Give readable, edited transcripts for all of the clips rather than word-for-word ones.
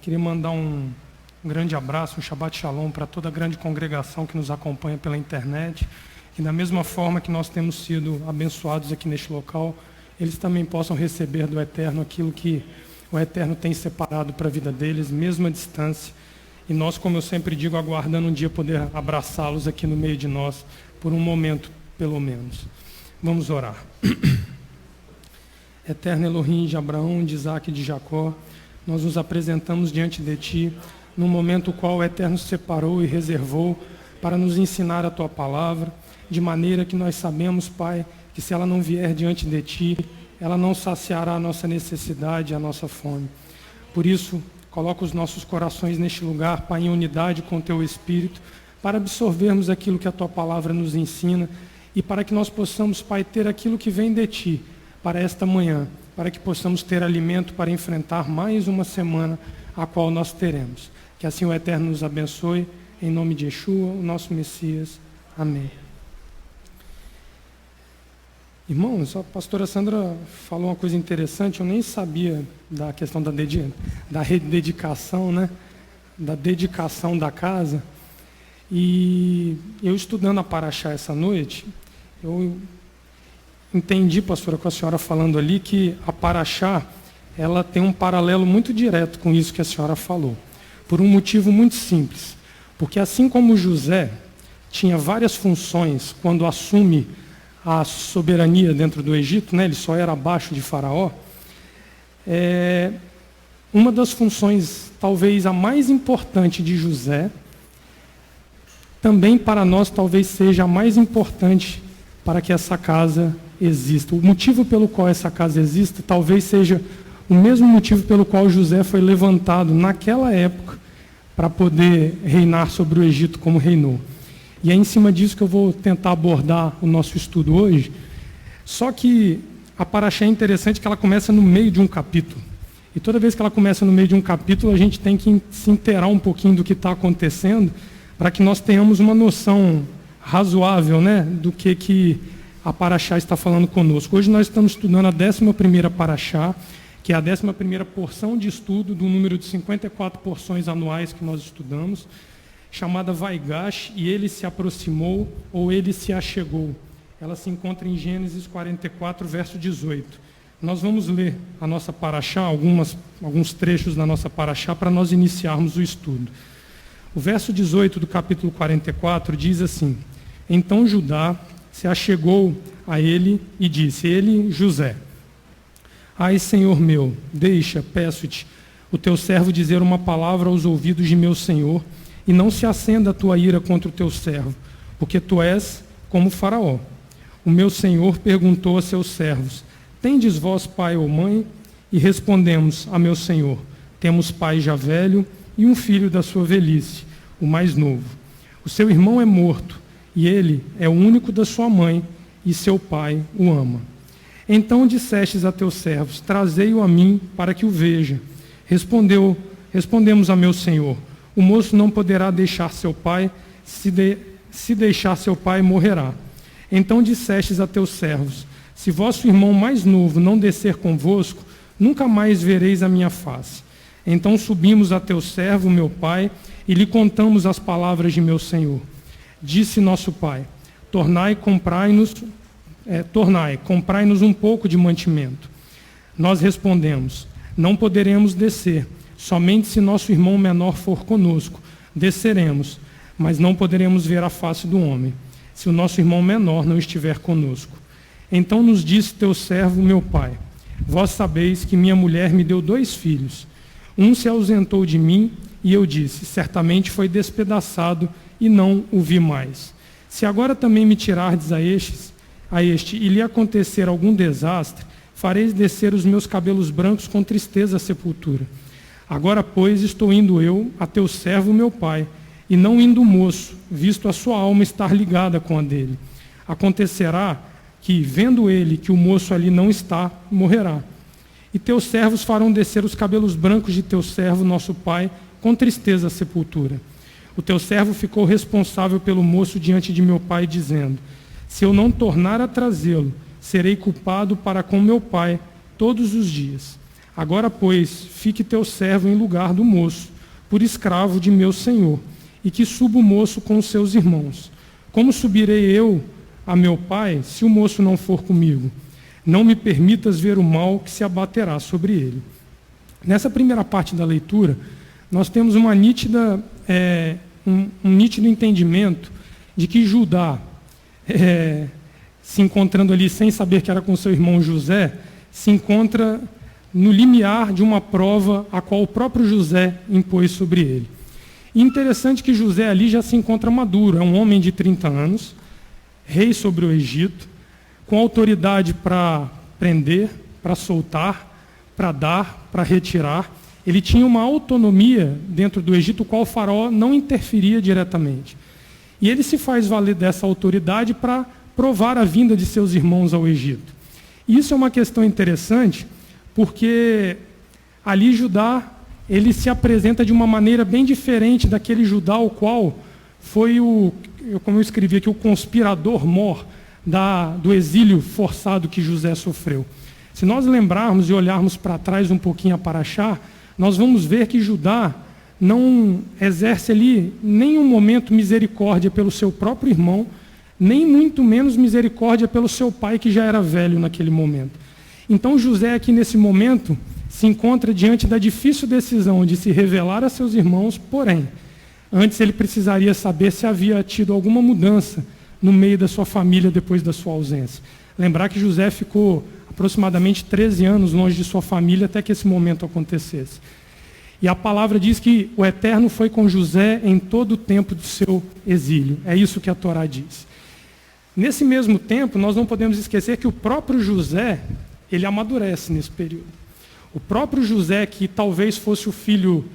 Queria mandar um grande abraço, um Shabbat Shalom para toda a grande congregação que nos acompanha pela internet. E da mesma forma que nós temos sido abençoados aqui neste local, eles também possam receber do Eterno aquilo que o Eterno tem separado para a vida deles, mesmo à distância. E nós, como eu sempre digo, aguardando um dia poder abraçá-los aqui no meio de nós, por um momento, pelo menos. Vamos orar. Eterno Elohim de Abraão, de Isaac e de Jacó, nós nos apresentamos diante de Ti, num momento qual o Eterno separou e reservou para nos ensinar a Tua palavra, de maneira que nós sabemos, Pai, que se ela não vier diante de Ti, ela não saciará a nossa necessidade, a nossa fome. Por isso, coloca os nossos corações neste lugar, Pai, em unidade com o Teu Espírito, para absorvermos aquilo que a Tua palavra nos ensina e para que nós possamos, Pai, ter aquilo que vem de Ti para esta manhã, para que possamos ter alimento para enfrentar mais uma semana a qual nós teremos. Que assim o Eterno nos abençoe, em nome de Yeshua, o nosso Messias. Amém. Irmãos, a pastora Sandra falou uma coisa interessante, eu nem sabia da questão da rededicação, né? Da dedicação da casa. E eu estudando a Paraxá essa noite, eu entendi, pastora, com a senhora falando ali, que a Paraxá, ela tem um paralelo muito direto com isso que a senhora falou, por um motivo muito simples. Porque assim como José tinha várias funções quando assume a soberania dentro do Egito, né? Ele só era abaixo de Faraó, uma das funções, talvez a mais importante de José, também para nós talvez seja a mais importante para que essa casa exista. O motivo pelo qual essa casa existe talvez seja o mesmo motivo pelo qual José foi levantado naquela época para poder reinar sobre o Egito como reinou. E é em cima disso que eu vou tentar abordar o nosso estudo hoje. Só que a Paraxá é interessante que ela começa no meio de um capítulo. E toda vez que ela começa no meio de um capítulo, a gente tem que se inteirar um pouquinho do que está acontecendo para que nós tenhamos uma noção razoável, né, do que a Paraxá está falando conosco. Hoje nós estamos estudando a 11ª Paraxá, que é a 11ª porção de estudo do número de 54 porções anuais que nós estudamos, chamada Vaigash, e ele se aproximou, ou ele se achegou. Ela se encontra em Gênesis 44, verso 18. Nós vamos ler a nossa Paraxá, alguns trechos da nossa Paraxá, para nós iniciarmos o estudo. O verso 18 do capítulo 44 diz assim: Então Judá se achegou a ele e disse, ele, José, Ai, Senhor meu, deixa, peço-te, o teu servo dizer uma palavra aos ouvidos de meu Senhor, e não se acenda a tua ira contra o teu servo, porque tu és como Faraó. O meu Senhor perguntou a seus servos, tendes vós pai ou mãe? E respondemos a meu Senhor, temos pai já velho e um filho da sua velhice, o mais novo. O seu irmão é morto, e ele é o único da sua mãe, e seu pai o ama. Então dissestes a teus servos, trazei-o a mim para que o veja. Respondemos a meu Senhor, o moço não poderá deixar seu pai, se deixar seu pai, morrerá. Então dissestes a teus servos, se vosso irmão mais novo não descer convosco, nunca mais vereis a minha face. Então subimos a teu servo, meu pai, e lhe contamos as palavras de meu Senhor. Disse nosso pai, comprai-nos um pouco de mantimento. Nós respondemos, não poderemos descer, somente se nosso irmão menor for conosco, desceremos, mas não poderemos ver a face do homem, se o nosso irmão menor não estiver conosco. Então nos disse teu servo, meu pai, vós sabeis que minha mulher me deu 2 filhos. Um se ausentou de mim, e eu disse, certamente foi despedaçado, e não o vi mais. Se agora também me tirardes a este e lhe acontecer algum desastre, fareis descer os meus cabelos brancos com tristeza à sepultura. Agora, pois, estou indo eu a teu servo, meu pai, e não indo o moço, visto a sua alma estar ligada com a dele. Acontecerá que, vendo ele que o moço ali não está, morrerá. E teus servos farão descer os cabelos brancos de teu servo, nosso pai, com tristeza à sepultura. O teu servo ficou responsável pelo moço diante de meu pai, dizendo, se eu não tornar a trazê-lo, serei culpado para com meu pai todos os dias. Agora, pois, fique teu servo em lugar do moço, por escravo de meu senhor, e que suba o moço com os seus irmãos. Como subirei eu a meu pai, se o moço não for comigo? Não me permitas ver o mal que se abaterá sobre ele. Nessa primeira parte da leitura, nós temos um nítido entendimento de que Judá, se encontrando ali sem saber que era com seu irmão José, se encontra no limiar de uma prova a qual o próprio José impôs sobre ele. E interessante que José ali já se encontra maduro, é um homem de 30 anos, rei sobre o Egito, com autoridade para prender, para soltar, para dar, para retirar. Ele tinha uma autonomia dentro do Egito, o qual o faraó não interferia diretamente. E ele se faz valer dessa autoridade para provar a vinda de seus irmãos ao Egito. E isso é uma questão interessante, porque ali Judá, ele se apresenta de uma maneira bem diferente daquele Judá o qual foi como eu escrevi aqui, o conspirador mor do exílio forçado que José sofreu. Se nós lembrarmos e olharmos para trás um pouquinho a Paraxá, nós vamos ver que Judá não exerce ali nenhum momento misericórdia pelo seu próprio irmão, nem muito menos misericórdia pelo seu pai, que já era velho naquele momento. Então José aqui nesse momento se encontra diante da difícil decisão de se revelar a seus irmãos, porém, antes ele precisaria saber se havia tido alguma mudança no meio da sua família depois da sua ausência. Lembrar que José ficou aproximadamente 13 anos longe de sua família até que esse momento acontecesse. E a palavra diz que o Eterno foi com José em todo o tempo do seu exílio. É isso que a Torá diz. Nesse mesmo tempo, nós não podemos esquecer que o próprio José, ele amadurece nesse período. O próprio José, que talvez fosse o filho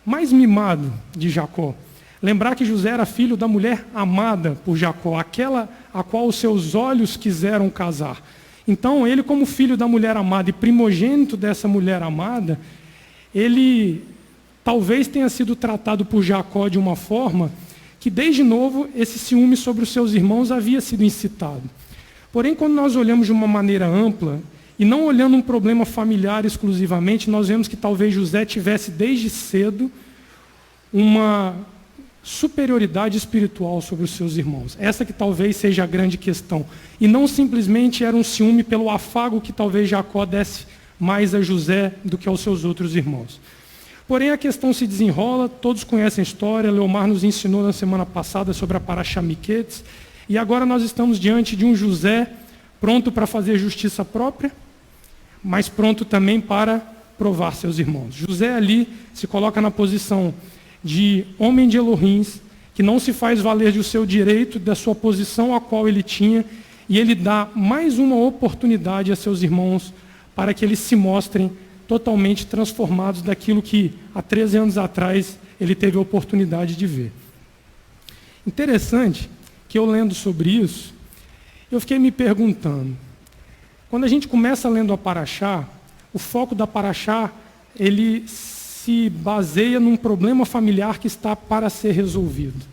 mais mimado de Jacó. Lembrar que José era filho da mulher amada por Jacó, aquela a qual os seus olhos quiseram casar. Então, ele como filho da mulher amada e primogênito dessa mulher amada, ele talvez tenha sido tratado por Jacó de uma forma que desde novo esse ciúme sobre os seus irmãos havia sido incitado. Porém, quando nós olhamos de uma maneira ampla, e não olhando um problema familiar exclusivamente, nós vemos que talvez José tivesse desde cedo uma superioridade espiritual sobre os seus irmãos. Essa que talvez seja a grande questão. E não simplesmente era um ciúme pelo afago que talvez Jacó desse mais a José do que aos seus outros irmãos. Porém, a questão se desenrola, todos conhecem a história, Leomar nos ensinou na semana passada sobre a Paraxá Miquetes, e agora nós estamos diante de um José pronto para fazer justiça própria, mas pronto também para provar seus irmãos. José ali se coloca na posição de homem de Elohim, que não se faz valer do seu direito, da sua posição a qual ele tinha, e ele dá mais uma oportunidade a seus irmãos para que eles se mostrem totalmente transformados daquilo que há 13 anos atrás ele teve a oportunidade de ver. Interessante que eu lendo sobre isso, eu fiquei me perguntando, quando a gente começa lendo a Paraxá, o foco da Paraxá, ele se baseia num problema familiar que está para ser resolvido.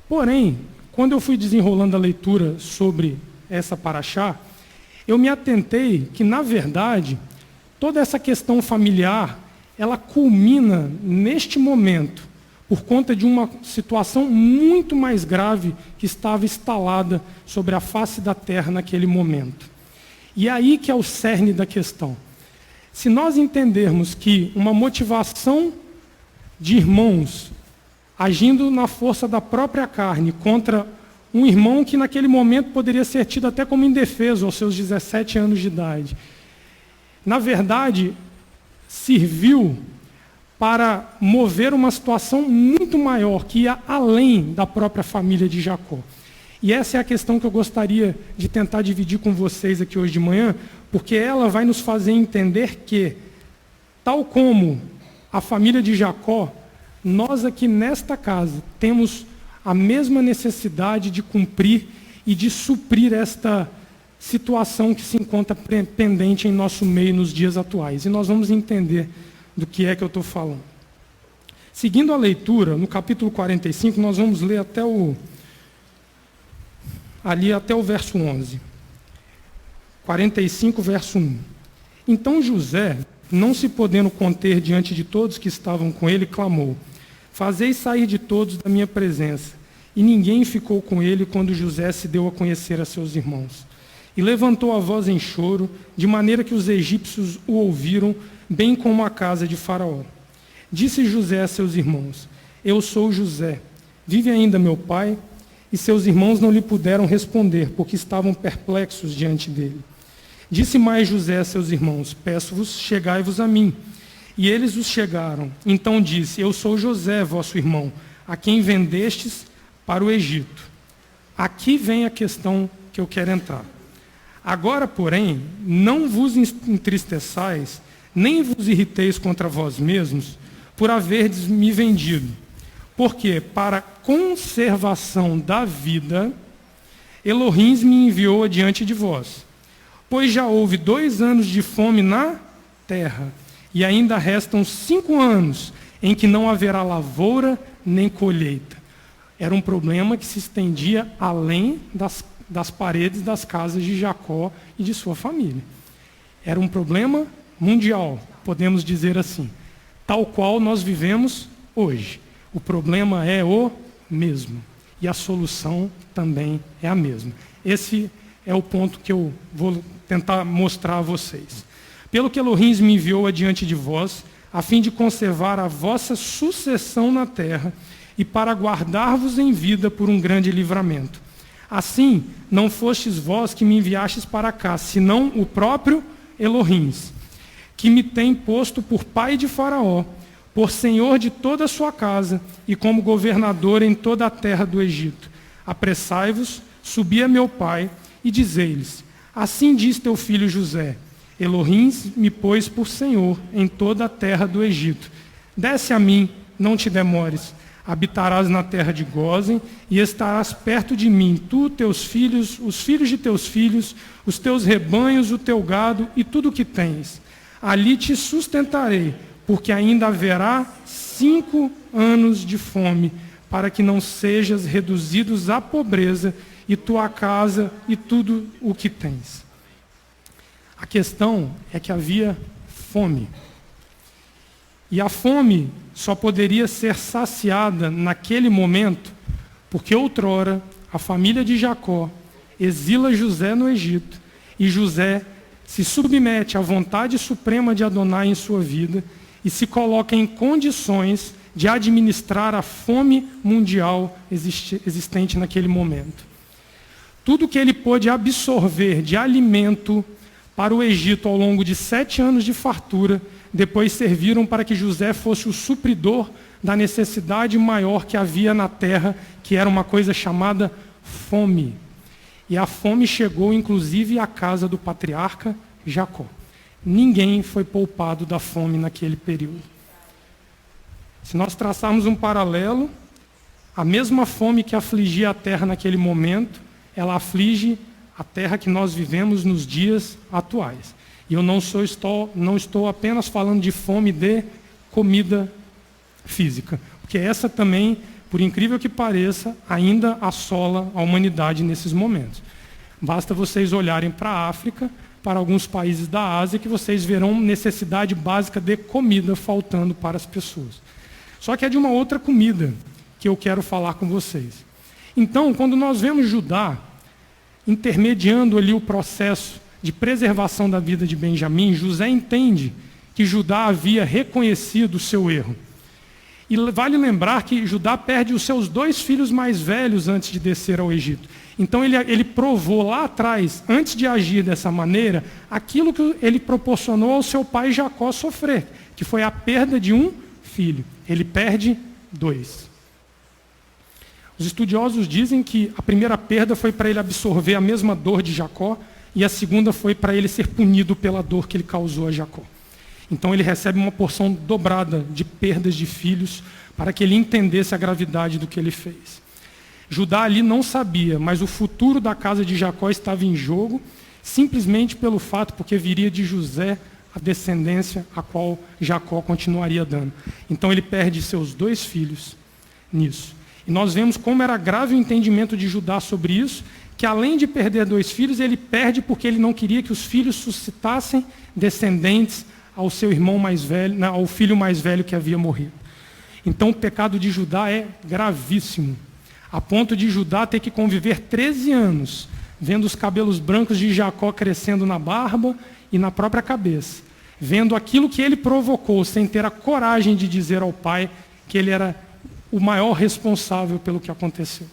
Porém, quando eu fui desenrolando a leitura sobre essa Paraxá, eu me atentei que, na verdade, toda essa questão familiar, ela culmina neste momento, por conta de uma situação muito mais grave que estava instalada sobre a face da terra naquele momento. E é aí que é o cerne da questão. Se nós entendermos que uma motivação de irmãos agindo na força da própria carne contra um irmão que naquele momento poderia ser tido até como indefeso aos seus 17 anos de idade, na verdade, serviu para mover uma situação muito maior, que ia além da própria família de Jacó. E essa é a questão que eu gostaria de tentar dividir com vocês aqui hoje de manhã, porque ela vai nos fazer entender que, tal como a família de Jacó, nós aqui nesta casa temos a mesma necessidade de cumprir e de suprir esta situação que se encontra pendente em nosso meio nos dias atuais. E nós vamos entender do que é que eu estou falando. Seguindo a leitura, no capítulo 45, nós vamos ler até o verso 11. 45, verso 1. Então José, não se podendo conter diante de todos que estavam com ele, clamou: fazei sair de todos da minha presença. E ninguém ficou com ele quando José se deu a conhecer a seus irmãos. E levantou a voz em choro, de maneira que os egípcios o ouviram, bem como a casa de Faraó. Disse José a seus irmãos: eu sou José. Vive ainda meu pai? E seus irmãos não lhe puderam responder, porque estavam perplexos diante dele. Disse mais José a seus irmãos: peço-vos, chegai-vos a mim. E eles os chegaram. Então disse: eu sou José, vosso irmão, a quem vendestes para o Egito. Aqui vem a questão que eu quero entrar. Agora, porém, não vos entristeçais, nem vos irriteis contra vós mesmos, por haverdes me vendido. Porque, para conservação da vida, Elohim me enviou adiante de vós. Pois já houve 2 anos de fome na terra, e ainda restam 5 anos em que não haverá lavoura nem colheita. Era um problema que se estendia além das paredes das casas de Jacó e de sua família. Era um problema mundial, podemos dizer assim, tal qual nós vivemos hoje. O problema é o mesmo, e a solução também é a mesma. Esse é o ponto que eu vou tentar mostrar a vocês. Pelo que Elohim me enviou adiante de vós, a fim de conservar a vossa sucessão na terra, e para guardar-vos em vida por um grande livramento. Assim, não fostes vós que me enviastes para cá, senão o próprio Elohim, que me tem posto por pai de Faraó, por senhor de toda a sua casa, e como governador em toda a terra do Egito. Apressai-vos, subi a meu pai, e dizei-lhes: assim diz teu filho José: Elohim me pôs por senhor em toda a terra do Egito. Desce a mim, não te demores. Habitarás na terra de Gósen, e estarás perto de mim, tu, teus filhos, os filhos de teus filhos, os teus rebanhos, o teu gado e tudo o que tens. Ali te sustentarei, porque ainda haverá 5 anos de fome, para que não sejas reduzidos à pobreza, e tua casa e tudo o que tens. A questão é que havia fome. E a fome só poderia ser saciada naquele momento, porque outrora a família de Jacó exila José no Egito, e José se submete à vontade suprema de Adonai em sua vida, e se coloca em condições de administrar a fome mundial existente naquele momento. Tudo que ele pôde absorver de alimento para o Egito ao longo de 7 anos de fartura, depois serviram para que José fosse o supridor da necessidade maior que havia na terra, que era uma coisa chamada fome. E a fome chegou inclusive à casa do patriarca Jacó. Ninguém foi poupado da fome naquele período. Se nós traçarmos um paralelo, a mesma fome que afligia a terra naquele momento, ela aflige a terra que nós vivemos nos dias atuais. E eu não estou apenas falando de fome de comida física, porque essa também, por incrível que pareça, ainda assola a humanidade nesses momentos. Basta vocês olharem para a África, para alguns países da Ásia, que vocês verão necessidade básica de comida faltando para as pessoas. Só que é de uma outra comida que eu quero falar com vocês. Então, quando nós vemos Judá intermediando ali o processo de preservação da vida de Benjamim, José entende que Judá havia reconhecido o seu erro. E vale lembrar que Judá perde os seus 2 filhos mais velhos antes de descer ao Egito. Então ele provou lá atrás, antes de agir dessa maneira, aquilo que ele proporcionou ao seu pai Jacó sofrer, que foi a perda de um filho. Ele perde 2. Os estudiosos dizem que a primeira perda foi para ele absorver a mesma dor de Jacó, e a segunda foi para ele ser punido pela dor que ele causou a Jacó. Então ele recebe uma porção dobrada de perdas de filhos, para que ele entendesse a gravidade do que ele fez. Judá ali não sabia, mas o futuro da casa de Jacó estava em jogo, simplesmente pelo fato, porque viria de José a descendência a qual Jacó continuaria dando. Então ele perde seus 2 filhos nisso. E nós vemos como era grave o entendimento de Judá sobre isso, que além de perder 2 filhos, ele perde porque ele não queria que os filhos suscitassem descendentes ao seu irmão mais velho, ao filho mais velho que havia morrido. Então o pecado de Judá é gravíssimo, a ponto de Judá ter que conviver 13 anos, vendo os cabelos brancos de Jacó crescendo na barba e na própria cabeça, vendo aquilo que ele provocou, sem ter a coragem de dizer ao pai que ele era o maior responsável pelo que aconteceu.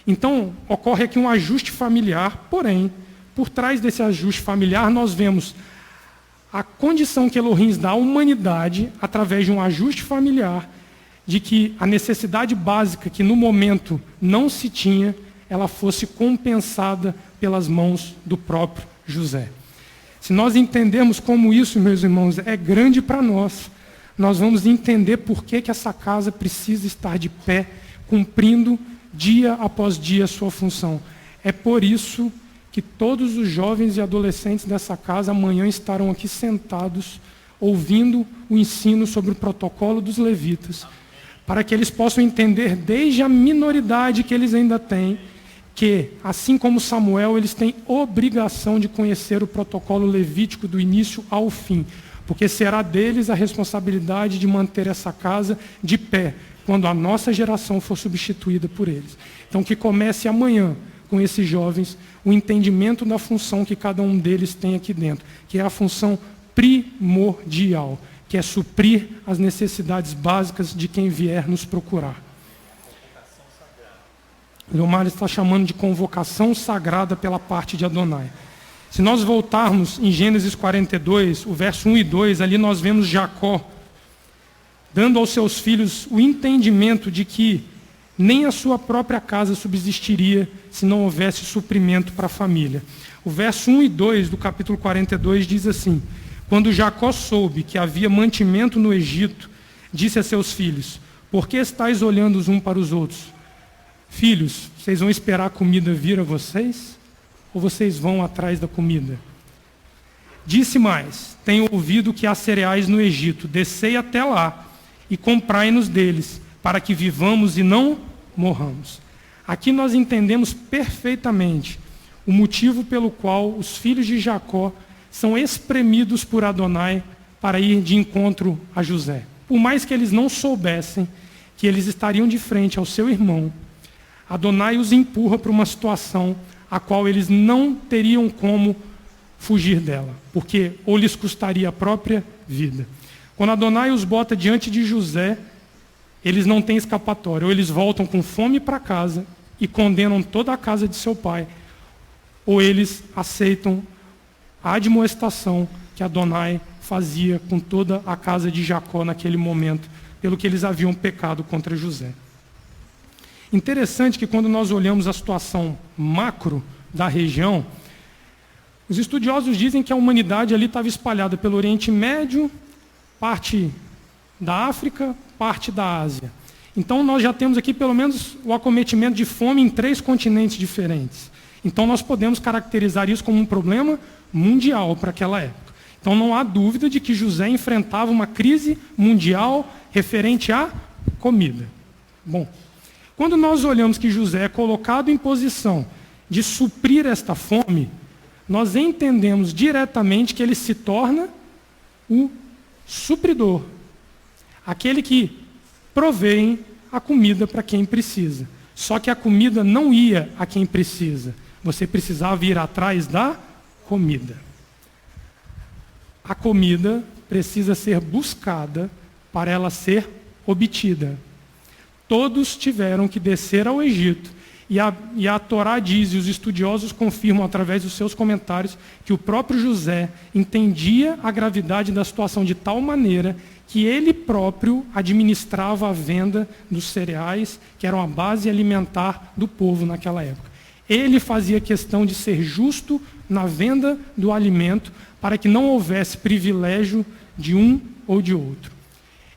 Então, ocorre aqui um ajuste familiar, porém, por trás desse ajuste familiar, nós vemos a condição que Elohim dá à humanidade, através de um ajuste familiar, de que a necessidade básica, que no momento não se tinha, ela fosse compensada pelas mãos do próprio José. Se nós entendermos como isso, meus irmãos, é grande para nós, nós vamos entender por que essa casa precisa estar de pé, cumprindo dia após dia a sua função. É por isso que todos os jovens e adolescentes dessa casa amanhã estarão aqui sentados, ouvindo o ensino sobre o protocolo dos levitas, para que eles possam entender desde a minoridade que eles ainda têm, que, assim como Samuel, eles têm obrigação de conhecer o protocolo levítico do início ao fim, porque será deles a responsabilidade de manter essa casa de pé, quando a nossa geração for substituída por eles. Então, que comece amanhã, com esses jovens, o entendimento da função que cada um deles tem aqui dentro, que é a função primordial, que é suprir as necessidades básicas de quem vier nos procurar. Leomar está chamando de convocação sagrada pela parte de Adonai. Se nós voltarmos em Gênesis 42, o verso 1 e 2, ali nós vemos Jacó dando aos seus filhos o entendimento de que nem a sua própria casa subsistiria se não houvesse suprimento para a família. O verso 1 e 2 do capítulo 42 diz assim: quando Jacó soube que havia mantimento no Egito, disse a seus filhos: por que estáis olhando os uns para os outros? Filhos, vocês vão esperar a comida vir a vocês? Ou vocês vão atrás da comida? Disse mais: tenho ouvido que há cereais no Egito, descei até lá e comprai-nos deles, para que vivamos e não morramos. Aqui nós entendemos perfeitamente o motivo pelo qual os filhos de Jacó são espremidos por Adonai para ir de encontro a José. Por mais que eles não soubessem que eles estariam de frente ao seu irmão, Adonai os empurra para uma situação a qual eles não teriam como fugir dela, porque ou lhes custaria a própria vida. Quando Adonai os bota diante de José, eles não têm escapatória. Ou eles voltam com fome para casa e condenam toda a casa de seu pai, ou eles aceitam a admoestação que Adonai fazia com toda a casa de Jacó naquele momento, pelo que eles haviam pecado contra José. Interessante que quando nós olhamos a situação macro da região, os estudiosos dizem que a humanidade ali estava espalhada pelo Oriente Médio, parte da África, parte da Ásia. Então nós já temos aqui pelo menos o acometimento de fome em 3 continentes diferentes. Então nós podemos caracterizar isso como um problema mundial para aquela época. Então não há dúvida de que José enfrentava uma crise mundial referente à comida. Bom, quando nós olhamos que José é colocado em posição de suprir esta fome, nós entendemos diretamente que ele se torna o supridor, aquele que provém a comida para quem precisa. Só que a comida não ia a quem precisa. Você precisava ir atrás da comida. A comida precisa ser buscada para ela ser obtida. Todos tiveram que descer ao Egito. E a Torá diz, e os estudiosos confirmam através dos seus comentários, que o próprio José entendia a gravidade da situação de tal maneira que ele próprio administrava a venda dos cereais, que eram a base alimentar do povo naquela época. Ele fazia questão de ser justo na venda do alimento, para que não houvesse privilégio de um ou de outro.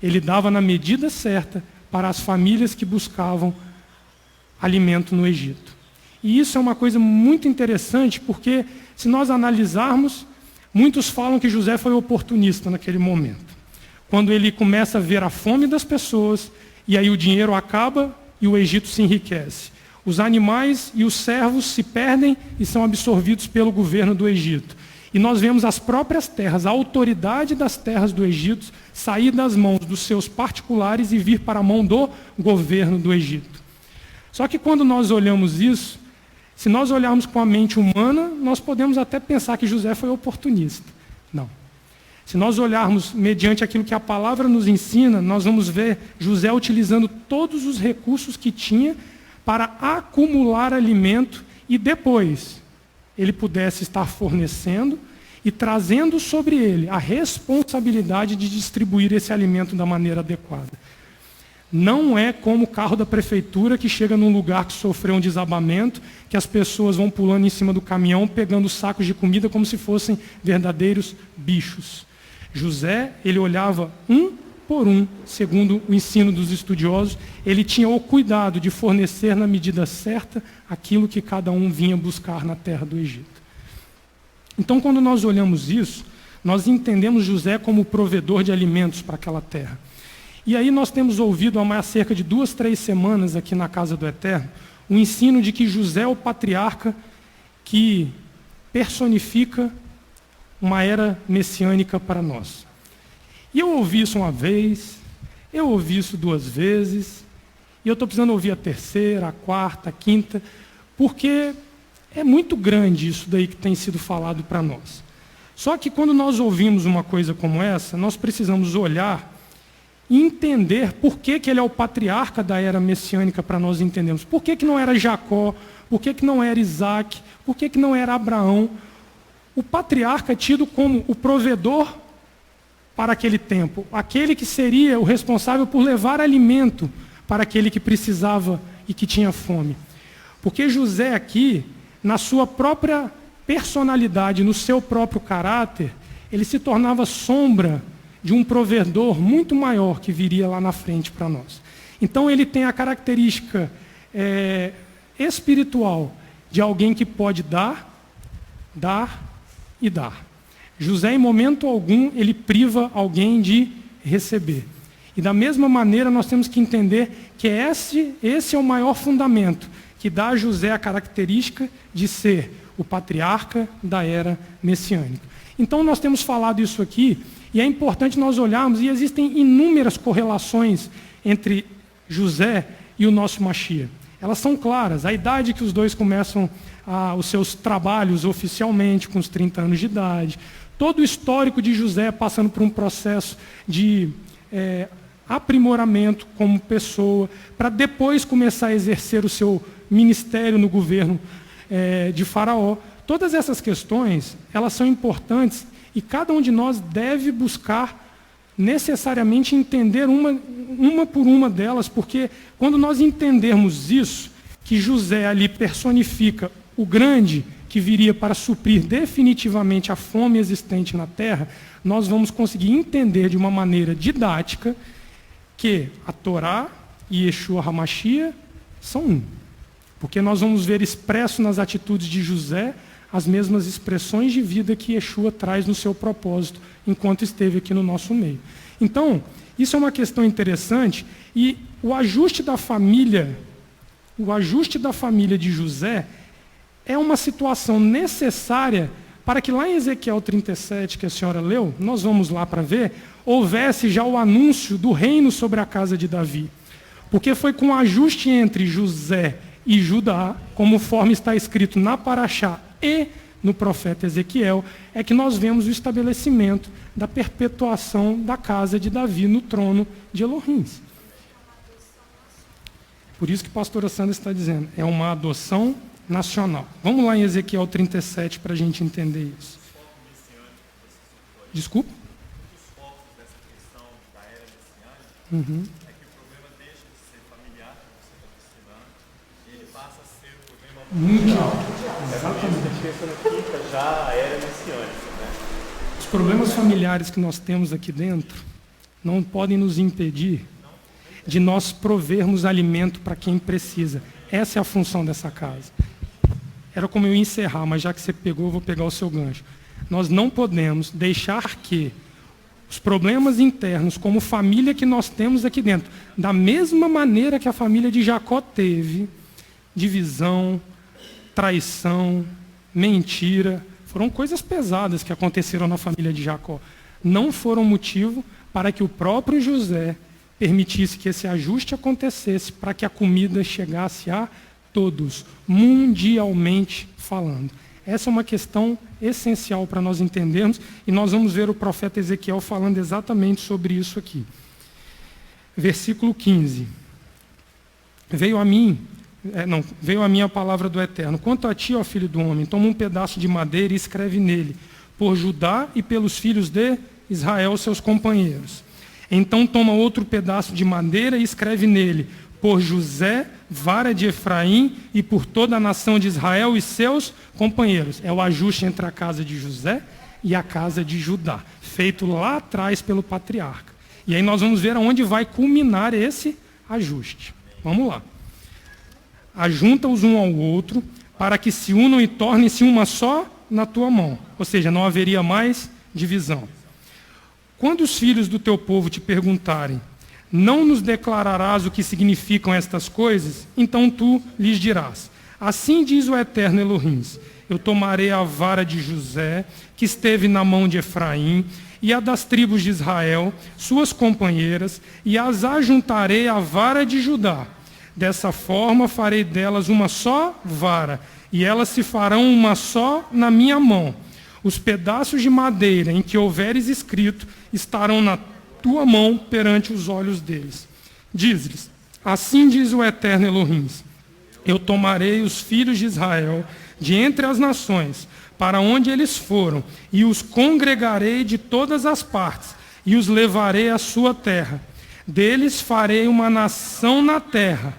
Ele dava na medida certa para as famílias que buscavam alimento no Egito. E isso é uma coisa muito interessante, porque se nós analisarmos, muitos falam que José foi oportunista naquele momento. Quando ele começa a ver a fome das pessoas, e aí o dinheiro acaba e o Egito se enriquece. Os animais e os servos se perdem e são absorvidos pelo governo do Egito. E nós vemos as próprias terras, a autoridade das terras do Egito sair das mãos dos seus particulares e vir para a mão do governo do Egito. Só que quando nós olhamos isso, se nós olharmos com a mente humana, nós podemos até pensar que José foi oportunista. Não. Se nós olharmos mediante aquilo que a palavra nos ensina, nós vamos ver José utilizando todos os recursos que tinha para acumular alimento e depois ele pudesse estar fornecendo e trazendo sobre ele a responsabilidade de distribuir esse alimento da maneira adequada. Não é como o carro da prefeitura que chega num lugar que sofreu um desabamento, que as pessoas vão pulando em cima do caminhão, pegando sacos de comida como se fossem verdadeiros bichos. José, ele olhava um por um, segundo o ensino dos estudiosos, ele tinha o cuidado de fornecer na medida certa aquilo que cada um vinha buscar na terra do Egito. Então, quando nós olhamos isso, nós entendemos José como provedor de alimentos para aquela terra. E aí nós temos ouvido há cerca de 2, 3 semanas aqui na Casa do Eterno, o ensino de que José é o patriarca que personifica uma era messiânica para nós. E eu ouvi isso uma vez, eu ouvi isso 2 vezes, e eu estou precisando ouvir a 3ª, a 4ª, a 5ª, porque é muito grande isso daí que tem sido falado para nós. Só que quando nós ouvimos uma coisa como essa, nós precisamos olhar e entender por que ele é o patriarca da era messiânica para nós entendermos. Por que não era Jacó? Por que não era Isaac? Por que não era Abraão? O patriarca é tido como o provedor para aquele tempo, aquele que seria o responsável por levar alimento para aquele que precisava e que tinha fome. Porque José aqui, na sua própria personalidade, no seu próprio caráter, ele se tornava sombra de um provedor muito maior que viria lá na frente para nós. Então ele tem a característica espiritual de alguém que pode dar e dar. José, em momento algum, ele priva alguém de receber. E da mesma maneira nós temos que entender que esse é o maior fundamento que dá a José a característica de ser o patriarca da era messiânica. Então nós temos falado isso aqui, e é importante nós olharmos, e existem inúmeras correlações entre José e o nosso Mashiach. Elas são claras, a idade que os dois começam os seus trabalhos oficialmente, com os 30 anos de idade, todo o histórico de José passando por um processo de aprimoramento como pessoa, para depois começar a exercer o seu ministério no governo de Faraó. Todas essas questões, elas são importantes e cada um de nós deve buscar necessariamente entender uma por uma delas, porque quando nós entendermos isso, que José ali personifica o grande que viria para suprir definitivamente a fome existente na terra, nós vamos conseguir entender de uma maneira didática que a Torá e Yeshua HaMashiach são um. Porque nós vamos ver expresso nas atitudes de José as mesmas expressões de vida que Yeshua traz no seu propósito enquanto esteve aqui no nosso meio. Então, isso é uma questão interessante e o ajuste da família de José é uma situação necessária para que lá em Ezequiel 37, que a senhora leu, nós vamos lá para ver, houvesse já o anúncio do reino sobre a casa de Davi. Porque foi com o ajuste entre José e Judá, conforme está escrito na Paraxá e no profeta Ezequiel, é que nós vemos o estabelecimento da perpetuação da casa de Davi no trono de Elohim. Por isso que a pastora Sandra está dizendo, é uma adoção nacional. Vamos lá em Ezequiel 37 para a gente entender isso. Desculpa? Um dos focos dessa questão da era messiânica é que o problema deixa de ser familiar, que você está ensinando, e ele passa a ser o problema mundial. Exatamente. Personifica já a era messiânica, né? Os problemas familiares que nós temos aqui dentro não podem nos impedir de nós provermos alimento para quem precisa. Essa é a função dessa casa. Era como eu ia encerrar, mas já que você pegou, eu vou pegar o seu gancho. Nós não podemos deixar que os problemas internos, como família que nós temos aqui dentro, da mesma maneira que a família de Jacó teve, divisão, traição, mentira. Foram coisas pesadas que aconteceram na família de Jacó. Não foram motivo para que o próprio José permitisse que esse ajuste acontecesse, para que a comida chegasse a todos, mundialmente falando. Essa é uma questão essencial para nós entendermos, e nós vamos ver o profeta Ezequiel falando exatamente sobre isso aqui. Versículo 15. Veio a mim a palavra do Eterno. Quanto a ti, ó filho do homem, toma um pedaço de madeira e escreve nele, por Judá e pelos filhos de Israel, seus companheiros. Então toma outro pedaço de madeira e escreve nele, por José, vara de Efraim, e por toda a nação de Israel e seus companheiros. É o ajuste entre a casa de José e a casa de Judá, feito lá atrás pelo patriarca. E aí nós vamos ver aonde vai culminar esse ajuste. Vamos lá. Ajunta-os um ao outro, para que se unam e tornem-se uma só na tua mão. Ou seja, não haveria mais divisão. Quando os filhos do teu povo te perguntarem, não nos declararás o que significam estas coisas? Então tu lhes dirás, assim diz o Eterno Elohim, eu tomarei a vara de José, que esteve na mão de Efraim, e a das tribos de Israel, suas companheiras, e as ajuntarei à vara de Judá. Dessa forma farei delas uma só vara, e elas se farão uma só na minha mão. Os pedaços de madeira em que houveres escrito estarão na tua mão perante os olhos deles. Diz-lhes, assim diz o Eterno Elohim, eu tomarei os filhos de Israel de entre as nações, para onde eles foram, e os congregarei de todas as partes, e os levarei à sua terra. Deles farei uma nação na terra,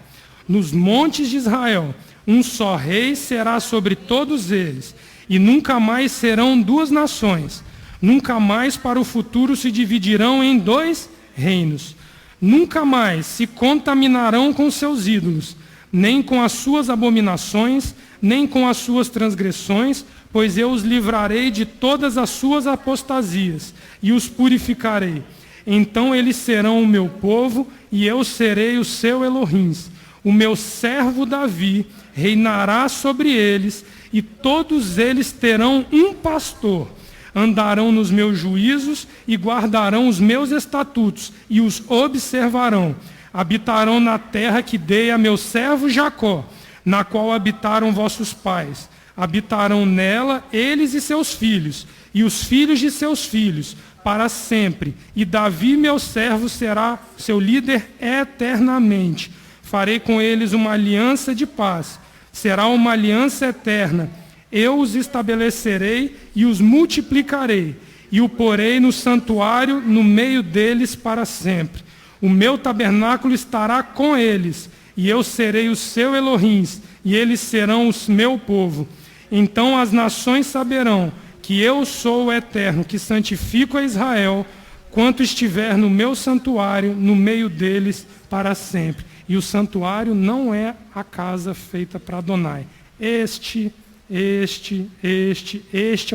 nos montes de Israel, um só rei será sobre todos eles, e nunca mais serão duas nações. Nunca mais para o futuro se dividirão em dois reinos. Nunca mais se contaminarão com seus ídolos, nem com as suas abominações, nem com as suas transgressões, pois eu os livrarei de todas as suas apostasias e os purificarei. Então eles serão o meu povo e eu serei o seu Elohim. O meu servo Davi reinará sobre eles e todos eles terão um pastor. Andarão nos meus juízos e guardarão os meus estatutos e os observarão. Habitarão na terra que dei a meu servo Jacó, na qual habitaram vossos pais. Habitarão nela eles e seus filhos, e os filhos de seus filhos, para sempre. E Davi, meu servo, será seu líder eternamente. Farei com eles uma aliança de paz. Será uma aliança eterna. Eu os estabelecerei e os multiplicarei, e o porei no santuário no meio deles para sempre. O meu tabernáculo estará com eles, e eu serei o seu Elohim, e eles serão o meu povo. Então as nações saberão que eu sou o Eterno, que santifico a Israel, quanto estiver no meu santuário, no meio deles para sempre. E o santuário não é a casa feita para Adonai. Este é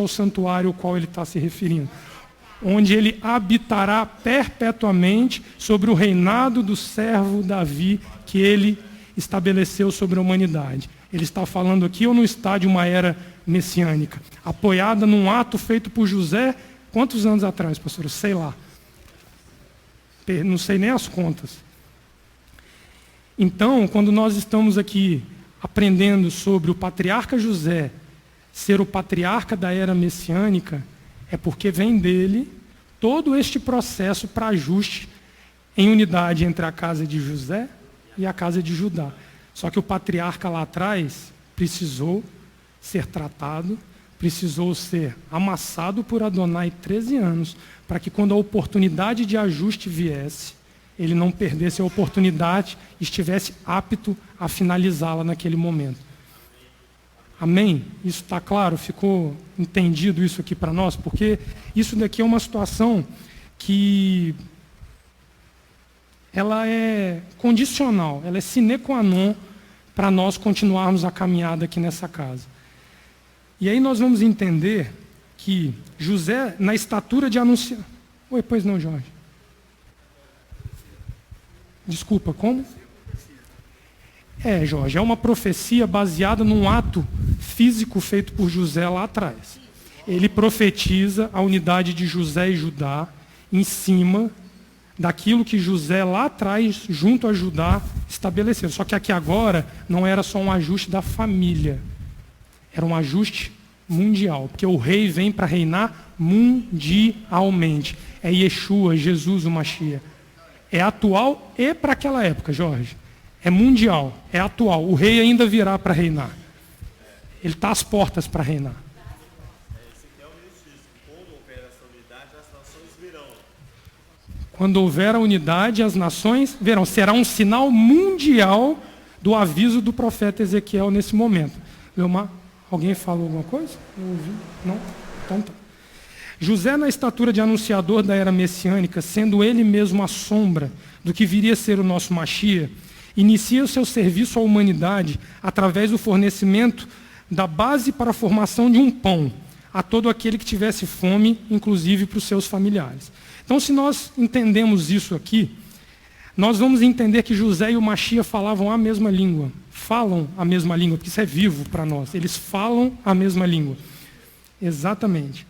o santuário ao qual ele está se referindo, onde ele habitará perpetuamente sobre o reinado do servo Davi, que ele estabeleceu sobre a humanidade. Ele está falando aqui ou não está de uma era messiânica, apoiada num ato feito por José, quantos anos atrás, pastor? Sei lá. Não sei nem as contas. Então, quando nós estamos aqui aprendendo sobre o patriarca José ser o patriarca da era messiânica, é porque vem dele todo este processo para ajuste em unidade entre a casa de José e a casa de Judá. Só que o patriarca lá atrás precisou ser tratado, precisou ser amassado por Adonai 13 anos, para que quando a oportunidade de ajuste viesse, ele não perdesse a oportunidade e estivesse apto a finalizá-la naquele momento. Amém? Isso está claro? Ficou entendido isso aqui para nós? Porque isso daqui é uma situação que ela é condicional, ela é sine qua non para nós continuarmos a caminhada aqui nessa casa. E aí nós vamos entender que José, na estatura de anunciar... Oi, pois não, Jorge. Desculpa, como? Jorge, é uma profecia baseada num ato físico feito por José lá atrás. Ele profetiza a unidade de José e Judá em cima daquilo que José lá atrás, junto a Judá, estabeleceu. Só que aqui agora não era só um ajuste da família, era um ajuste mundial, porque o rei vem para reinar mundialmente. É Yeshua, Jesus, o Mashiach. É atual e para aquela época, Jorge. É mundial, é atual. O rei ainda virá para reinar. Ele está às portas para reinar. Esse aqui é o ministro. Quando houver essa unidade, as nações virão. Quando houver a unidade, as nações verão. Será um sinal mundial do aviso do profeta Ezequiel nesse momento. Leomar, alguém falou alguma coisa? Eu ouvi? Não? Então tá. José, na estatura de anunciador da era messiânica, sendo ele mesmo a sombra do que viria a ser o nosso Mashiach, inicia o seu serviço à humanidade através do fornecimento da base para a formação de um pão a todo aquele que tivesse fome, inclusive para os seus familiares. Então, se nós entendemos isso aqui, nós vamos entender que José e o Mashiach falavam a mesma língua. Falam a mesma língua, porque isso é vivo para nós. Eles falam a mesma língua. Exatamente.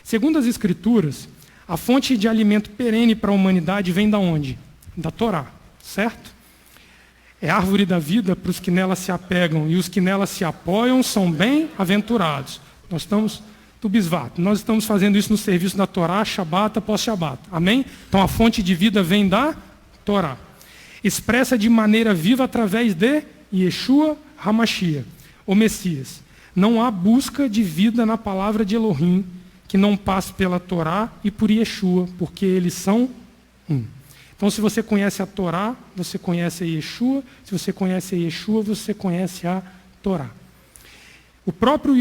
Segundo as Escrituras, a fonte de alimento perene para a humanidade vem da onde? Da Torá, certo? É a árvore da vida para os que nela se apegam, e os que nela se apoiam são bem-aventurados. Nós estamos do Bisvato. Nós estamos fazendo isso no serviço da Torá, Shabat após Shabat. Amém? Então a fonte de vida vem da Torá. Expressa de maneira viva através de Yeshua HaMashiach, o Messias. Não há busca de vida na palavra de Elohim que não passe pela Torá e por Yeshua, porque eles são um. Então, se você conhece a Torá, você conhece a Yeshua. Se você conhece a Yeshua, você conhece a Torá. O próprio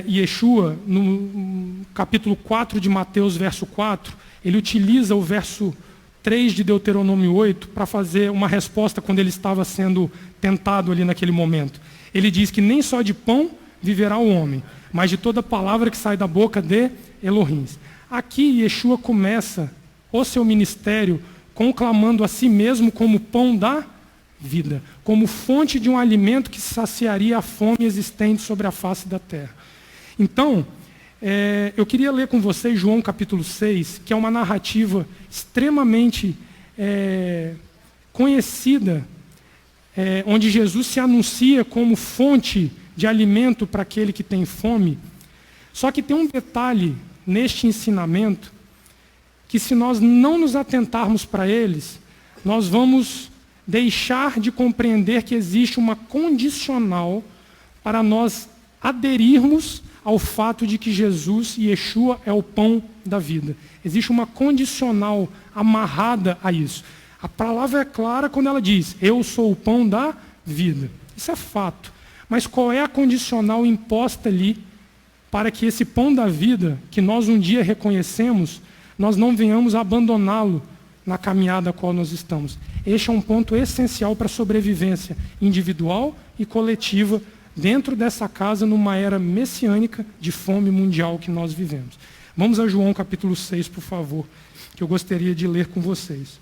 Yeshua, no capítulo 4 de Mateus, verso 4, ele utiliza o verso 3 de Deuteronômio 8 para fazer uma resposta quando ele estava sendo tentado ali naquele momento. Ele diz que nem só de pão viverá o homem, mas de toda palavra que sai da boca de Elohim. Aqui Yeshua começa o seu ministério conclamando a si mesmo como pão da vida, como fonte de um alimento que saciaria a fome existente sobre a face da terra. Então, eu queria ler com vocês João capítulo 6, que é uma narrativa extremamente conhecida, onde Jesus se anuncia como fonte de alimento para aquele que tem fome. Só que tem um detalhe neste ensinamento, que se nós não nos atentarmos para eles, nós vamos deixar de compreender que existe uma condicional para nós aderirmos ao fato de que Jesus e Yeshua é o pão da vida. Existe uma condicional amarrada a isso. A palavra é clara quando ela diz, eu sou o pão da vida. Isso é fato. Mas qual é a condicional imposta ali para que esse pão da vida, que nós um dia reconhecemos, nós não venhamos abandoná-lo na caminhada a qual nós estamos? Este é um ponto essencial para a sobrevivência individual e coletiva dentro dessa casa, numa era messiânica de fome mundial que nós vivemos. Vamos a João capítulo 6, por favor, que eu gostaria de ler com vocês.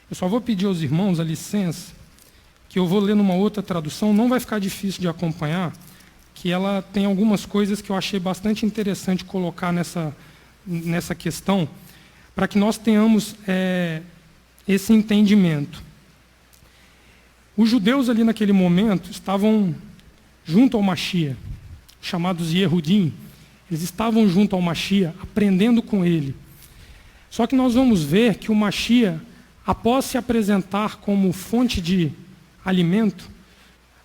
Eu só vou pedir aos irmãos a licença, que eu vou ler numa outra tradução, não vai ficar difícil de acompanhar, que ela tem algumas coisas que eu achei bastante interessante colocar nessa questão, para que nós tenhamos esse entendimento. Os judeus ali naquele momento estavam junto ao Mashiach, chamados Yehudim. Eles estavam junto ao Mashiach, aprendendo com ele. Só que nós vamos ver que o Mashiach, após se apresentar como fonte de alimento,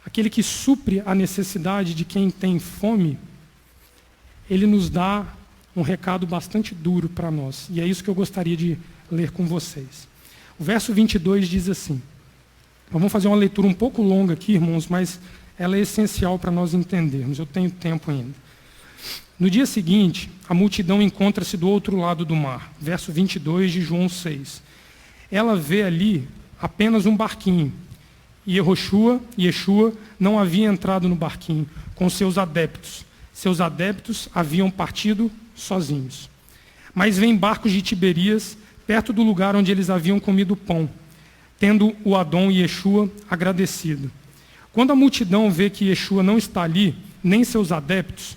aquele que supre a necessidade de quem tem fome, ele nos dá um recado bastante duro para nós. E é isso que eu gostaria de ler com vocês. O verso 22 diz assim, vamos fazer uma leitura um pouco longa aqui, irmãos, mas ela é essencial para nós entendermos. Eu tenho tempo ainda. No dia seguinte, a multidão encontra-se do outro lado do mar. Verso 22 de João 6. Ela vê ali apenas um barquinho. E Yeshua não havia entrado no barquinho com seus adeptos. Seus adeptos haviam partido sozinhos. Mas vêm barcos de Tiberias, perto do lugar onde eles haviam comido pão. tendo o Adão e Yeshua agradecido. Quando a multidão vê que Yeshua não está ali, nem seus adeptos,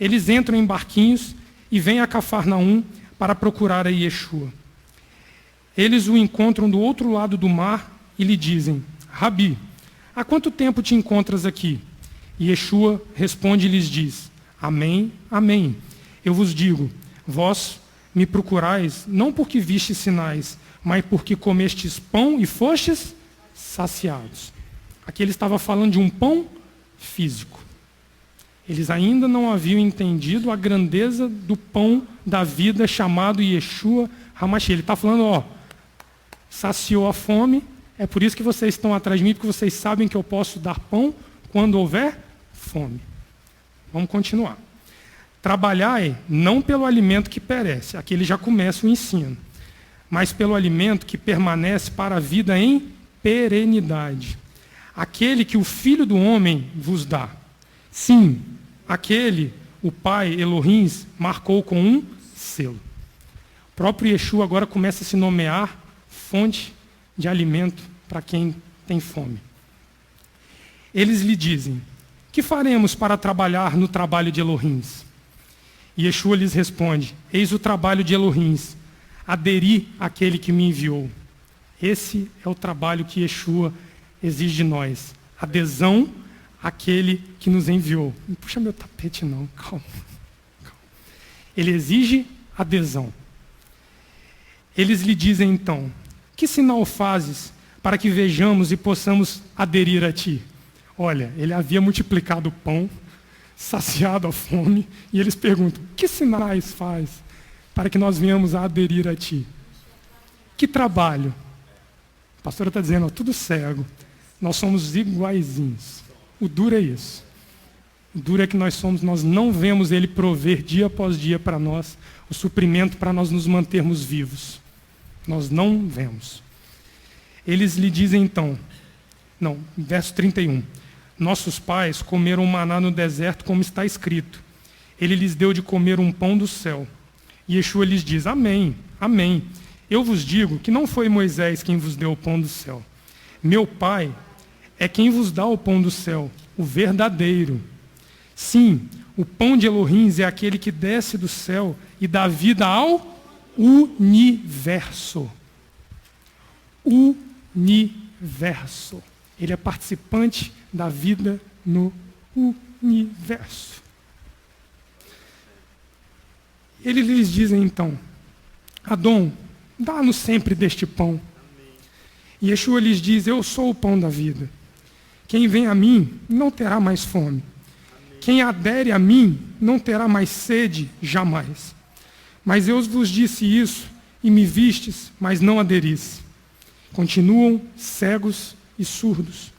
eles entram em barquinhos e vêm a Cafarnaum para procurar a Yeshua. Eles o encontram do outro lado do mar e lhe dizem: Rabi, há quanto tempo te encontras aqui? E Yeshua responde e lhes diz: Amém, amém. Eu vos digo, vós me procurais não porque vistes sinais, mas porque comestes pão e fostes saciados. Aqui ele estava falando de um pão físico. Eles ainda não haviam entendido a grandeza do pão da vida chamado Yeshua HaMashiach. Ele está falando, saciou a fome, é por isso que vocês estão atrás de mim, porque vocês sabem que eu posso dar pão quando houver fome. Vamos continuar. Trabalhai não pelo alimento que perece, aqui ele já começa o ensino, mas pelo alimento que permanece para a vida em perenidade. Aquele que o Filho do Homem vos dá. Sim, aquele, o Pai Elohim, marcou com um selo. O próprio Yeshua agora começa a se nomear fonte de alimento para quem tem fome. Eles lhe dizem: que faremos para trabalhar no trabalho de Elohim? E Yeshua lhes responde: eis o trabalho de Elohim, aderir àquele que me enviou. Esse é o trabalho que Yeshua exige de nós, adesão àquele que nos enviou. Não puxa meu tapete não, calma. Ele exige adesão. Eles lhe dizem então: que sinal fazes para que vejamos e possamos aderir a ti? Olha, ele havia multiplicado o pão, saciado a fome, e eles perguntam: que sinais faz para que nós venhamos a aderir a ti? Que trabalho? A pastora está dizendo, tudo cego. Nós somos iguaizinhos. O duro é isso. O duro é que nós não vemos ele prover dia após dia para nós o suprimento para nós nos mantermos vivos. Nós não vemos. Eles lhe dizem então, verso 31, nossos pais comeram maná no deserto como está escrito. Ele lhes deu de comer um pão do céu. E Yeshua lhes diz: amém, amém. Eu vos digo que não foi Moisés quem vos deu o pão do céu. Meu Pai é quem vos dá o pão do céu, o verdadeiro. Sim, o pão de Elohim é aquele que desce do céu e dá vida ao universo. Universo. Ele é participante da vida no universo. Eles lhes dizem então: Adão, dá-nos sempre deste pão. E Yeshua lhes diz: eu sou o pão da vida. Quem vem a mim não terá mais fome. Quem adere a mim não terá mais sede jamais. Mas eu vos disse isso, e me vistes, mas não aderis. Continuam cegos e surdos.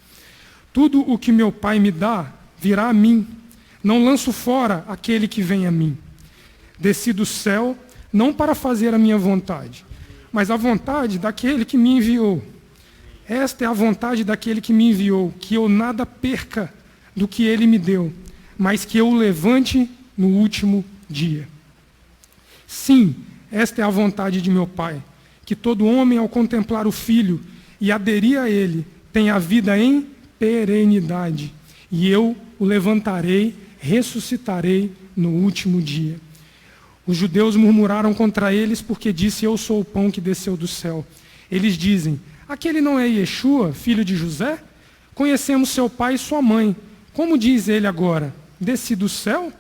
Tudo o que meu Pai me dá virá a mim. Não lanço fora aquele que vem a mim. Desci do céu, não para fazer a minha vontade, mas a vontade daquele que me enviou. Esta é a vontade daquele que me enviou, que eu nada perca do que ele me deu, mas que eu o levante no último dia. Sim, esta é a vontade de meu Pai, que todo homem, ao contemplar o Filho e aderir a ele, tenha a vida em perenidade, e eu o levantarei, ressuscitarei no último dia. Os judeus murmuraram contra eles porque disse: eu sou o pão que desceu do céu. Eles dizem: aquele não é Yeshua, filho de José? Conhecemos seu pai e sua mãe. Como diz ele agora: desci do céu?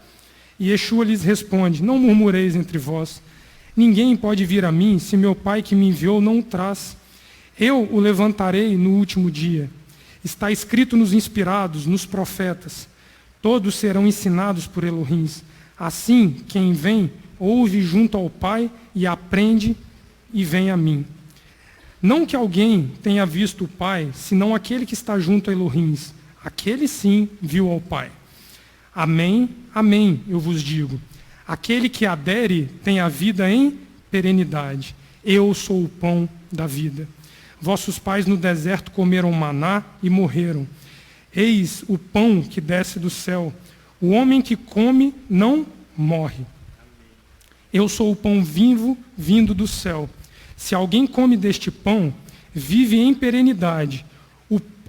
E Yeshua lhes responde: não murmureis entre vós. Ninguém pode vir a mim se meu Pai que me enviou não o traz. Eu o levantarei no último dia. Está escrito nos inspirados, nos profetas: todos serão ensinados por Elohim. Assim, quem vem, ouve junto ao Pai e aprende e vem a mim. Não que alguém tenha visto o Pai, senão aquele que está junto a Elohim. Aquele sim viu ao Pai. Amém, amém, eu vos digo. Aquele que adere tem a vida em perenidade. Eu sou o pão da vida. Vossos pais no deserto comeram maná e morreram. Eis o pão que desce do céu. O homem que come não morre. Eu sou o pão vivo vindo do céu. Se alguém come deste pão, vive em perenidade.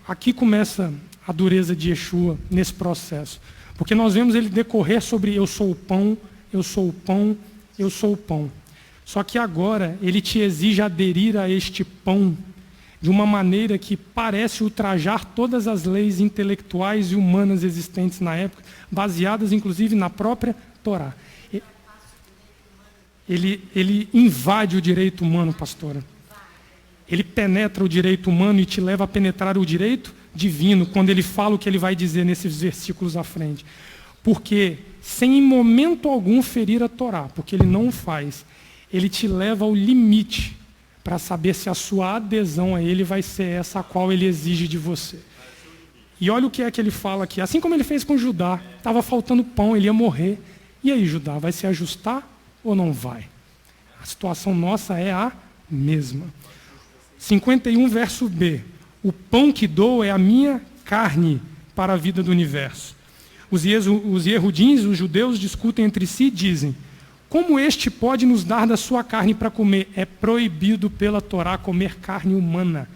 Aqui começa a dureza de Yeshua nesse processo. Porque nós vemos ele decorrer sobre eu sou o pão, eu sou o pão, eu sou o pão. Só que agora ele te exige aderir a este pão de uma maneira que parece ultrajar todas as leis intelectuais e humanas existentes na época, baseadas inclusive na própria Torá. Ele invade o direito humano, pastora. Ele penetra o direito humano e te leva a penetrar o direito divino, quando ele fala o que ele vai dizer nesses versículos à frente. Porque, sem em momento algum ferir a Torá, porque ele não o faz, ele te leva ao limite para saber se a sua adesão a ele vai ser essa a qual ele exige de você. E olha o que é que ele fala aqui. Assim como ele fez com Judá, estava faltando pão, ele ia morrer. E aí, Judá, vai se ajustar ou não vai? A situação nossa é a mesma. 51, verso B. O pão que dou é a minha carne para a vida do universo. Os Yehudins, os judeus, discutem entre si e dizem: como este pode nos dar da sua carne para comer? É proibido pela Torá comer carne humana.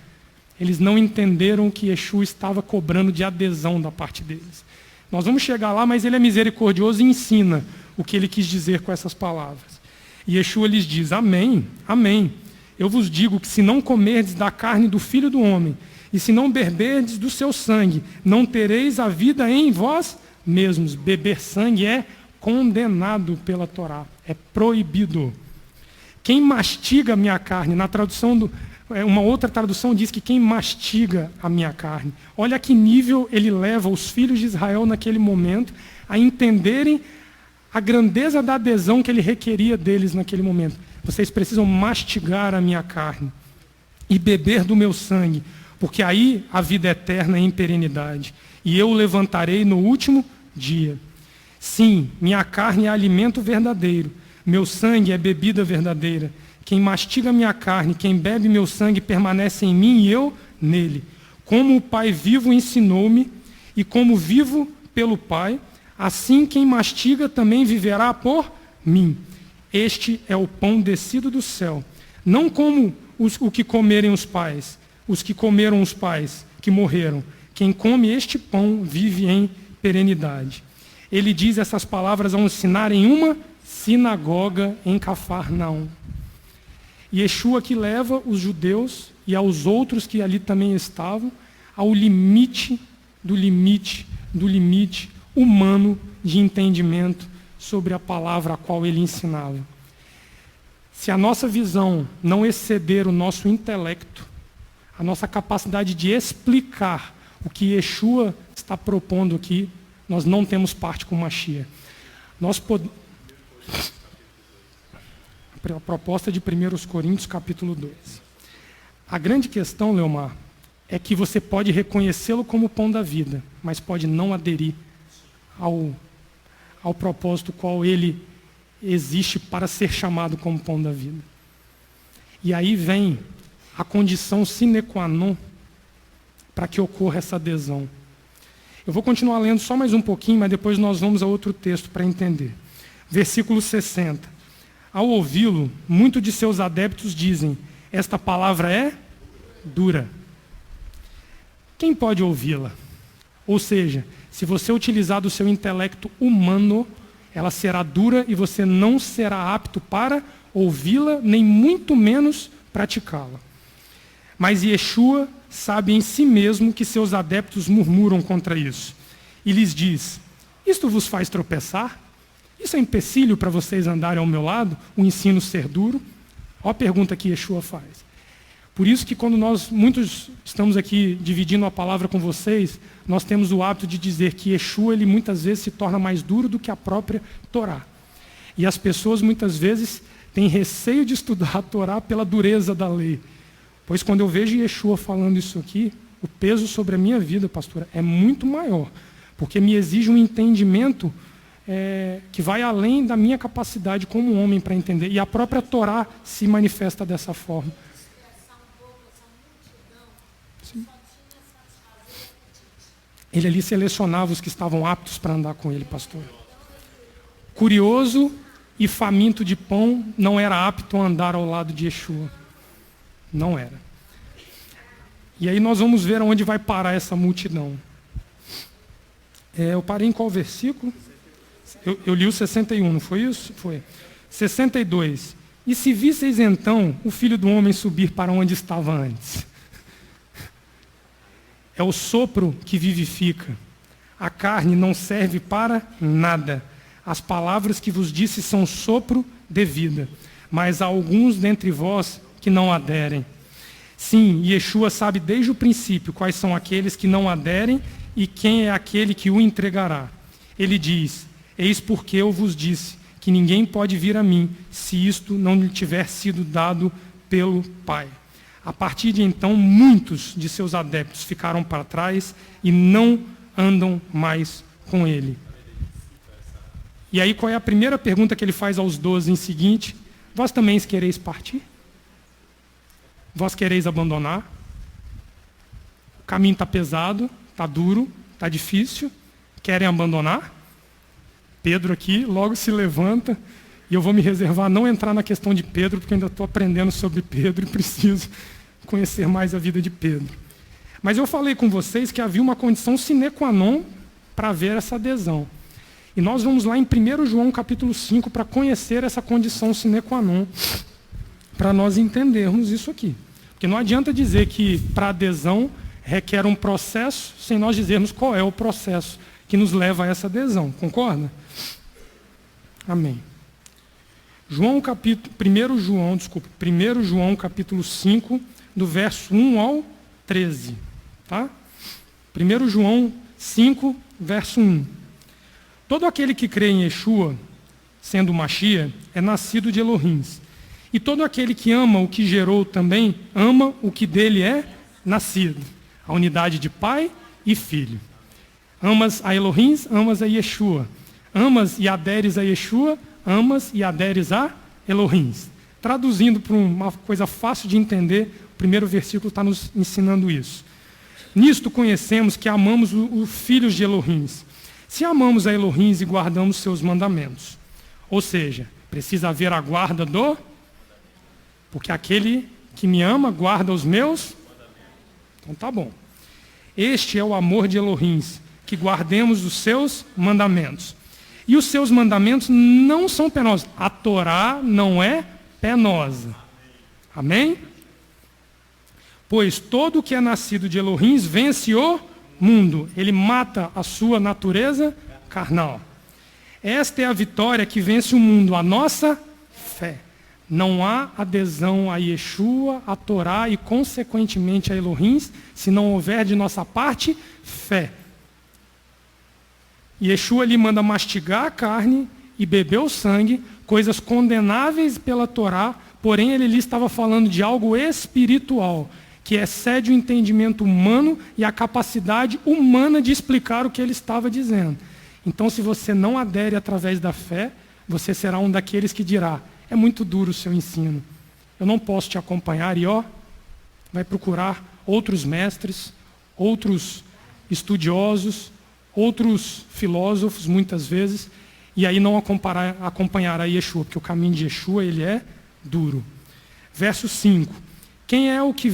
Eles não entenderam que Yeshua estava cobrando de adesão da parte deles. Nós vamos chegar lá, mas ele é misericordioso e ensina o que ele quis dizer com essas palavras. E Yeshua lhes diz: amém, amém. Eu vos digo que se não comerdes da carne do Filho do Homem, e se não beberdes do seu sangue, não tereis a vida em vós mesmos. Beber sangue é condenado pela Torá, é proibido. Quem mastiga a minha carne, na tradução uma outra tradução diz que quem mastiga a minha carne. Olha a que nível ele leva os filhos de Israel naquele momento a entenderem a grandeza da adesão que ele requeria deles naquele momento. Vocês precisam mastigar a minha carne e beber do meu sangue, porque aí a vida eterna é em perenidade, e eu o levantarei no último dia. Sim, minha carne é alimento verdadeiro, meu sangue é bebida verdadeira. Quem mastiga minha carne, quem bebe meu sangue, permanece em mim e eu nele. Como o Pai vivo ensinou-me, e como vivo pelo Pai, assim quem mastiga também viverá por mim. Este é o pão descido do céu, não como o que comerem os pais, os que comeram os pais, que morreram. Quem come este pão vive em perenidade. Ele diz essas palavras ao ensinar em uma sinagoga em Cafarnaum. E Yeshua que leva os judeus e aos outros que ali também estavam ao limite do limite do limite humano de entendimento sobre a palavra a qual ele ensinava. Se a nossa visão não exceder o nosso intelecto, a nossa capacidade de explicar o que Yeshua está propondo aqui, nós não temos parte com Mashiach. A proposta de 1 Coríntios, capítulo 2. A grande questão, Leomar, é que você pode reconhecê-lo como o pão da vida, mas pode não aderir ao propósito qual ele existe para ser chamado como pão da vida. E aí vem a condição sine qua non para que ocorra essa adesão. Eu vou continuar lendo só mais um pouquinho, mas depois nós vamos a outro texto para entender. Versículo 60. Ao ouvi-lo, muitos de seus adeptos dizem: esta palavra é dura. Quem pode ouvi-la? Ou seja, se você utilizar do seu intelecto humano, ela será dura e você não será apto para ouvi-la, nem muito menos praticá-la. Mas Yeshua sabe em si mesmo que seus adeptos murmuram contra isso. E lhes diz: isto vos faz tropeçar? Isso é empecilho para vocês andarem ao meu lado? O ensino ser duro? Olha a pergunta que Yeshua faz. Por isso que quando muitos estamos aqui dividindo a palavra com vocês, nós temos o hábito de dizer que Yeshua, ele muitas vezes se torna mais duro do que a própria Torá. E as pessoas muitas vezes têm receio de estudar a Torá pela dureza da lei. Pois quando eu vejo Yeshua falando isso aqui, o peso sobre a minha vida, pastora, é muito maior. Porque me exige um entendimento que vai além da minha capacidade como homem para entender. E a própria Torá se manifesta dessa forma. Sim. Ele ali selecionava os que estavam aptos para andar com ele, pastor. Curioso e faminto de pão não era apto a andar ao lado de Yeshua. Não era. E aí nós vamos ver aonde vai parar essa multidão. Eu parei em qual versículo? Eu li o 61, não foi isso? Foi. 62. E se visseis então o Filho do Homem subir para onde estava antes? É o sopro que vivifica. A carne não serve para nada. As palavras que vos disse são sopro de vida. Mas há alguns dentre vós que não aderem. Sim, Yeshua sabe desde o princípio quais são aqueles que não aderem e quem é aquele que o entregará. Ele diz: eis porque eu vos disse que ninguém pode vir a mim se isto não lhe tiver sido dado pelo Pai. A partir de então, muitos de seus adeptos ficaram para trás e não andam mais com ele. E aí qual é a primeira pergunta que ele faz aos 12 em seguinte? Vós também quereis partir? Vós quereis abandonar? O caminho está pesado, está duro, está difícil. Querem abandonar? Pedro aqui logo se levanta, e eu vou me reservar a não entrar na questão de Pedro, porque eu ainda estou aprendendo sobre Pedro e preciso conhecer mais a vida de Pedro. Mas eu falei com vocês que havia uma condição sine qua non para haver essa adesão. E nós vamos lá em 1 João capítulo 5 para conhecer essa condição sine qua non, para nós entendermos isso aqui. Porque não adianta dizer que para adesão requer um processo, sem nós dizermos qual é o processo que nos leva a essa adesão. Concorda? Amém. 1 João capítulo 5, do verso 1 ao 13. Tá? 1 João 5, verso 1. Todo aquele que crê em Yeshua, sendo Mashiach, é nascido de Elohim. E todo aquele que ama o que gerou também, ama o que dele é nascido. A unidade de Pai e Filho. Amas a Elohim, amas a Yeshua. Amas e aderes a Yeshua, amas e aderes a Elohim. Traduzindo para uma coisa fácil de entender, o primeiro versículo está nos ensinando isso. Nisto conhecemos que amamos os filhos de Elohim. Se amamos a Elohim e guardamos seus mandamentos. Ou seja, precisa haver a guarda do... Porque aquele que me ama guarda os meus... Então tá bom. Este é o amor de Elohim, que guardemos os seus mandamentos. E os seus mandamentos não são penosos. A Torá não é penosa. Amém? Pois todo o que é nascido de Elohim vence o mundo. Ele mata a sua natureza carnal. Esta é a vitória que vence o mundo, a nossa fé. Não há adesão a Yeshua, a Torá e, consequentemente, a Elohim, se não houver de nossa parte fé. Yeshua lhe manda mastigar a carne e beber o sangue, coisas condenáveis pela Torá, porém ele lhe estava falando de algo espiritual, que excede o entendimento humano e a capacidade humana de explicar o que ele estava dizendo. Então, se você não adere através da fé, você será um daqueles que dirá: é muito duro o seu ensino, eu não posso te acompanhar, e vai procurar outros mestres, outros estudiosos, outros filósofos, muitas vezes, e aí não acompanhará Yeshua, porque o caminho de Yeshua, ele é duro. Verso 5. Quem é o que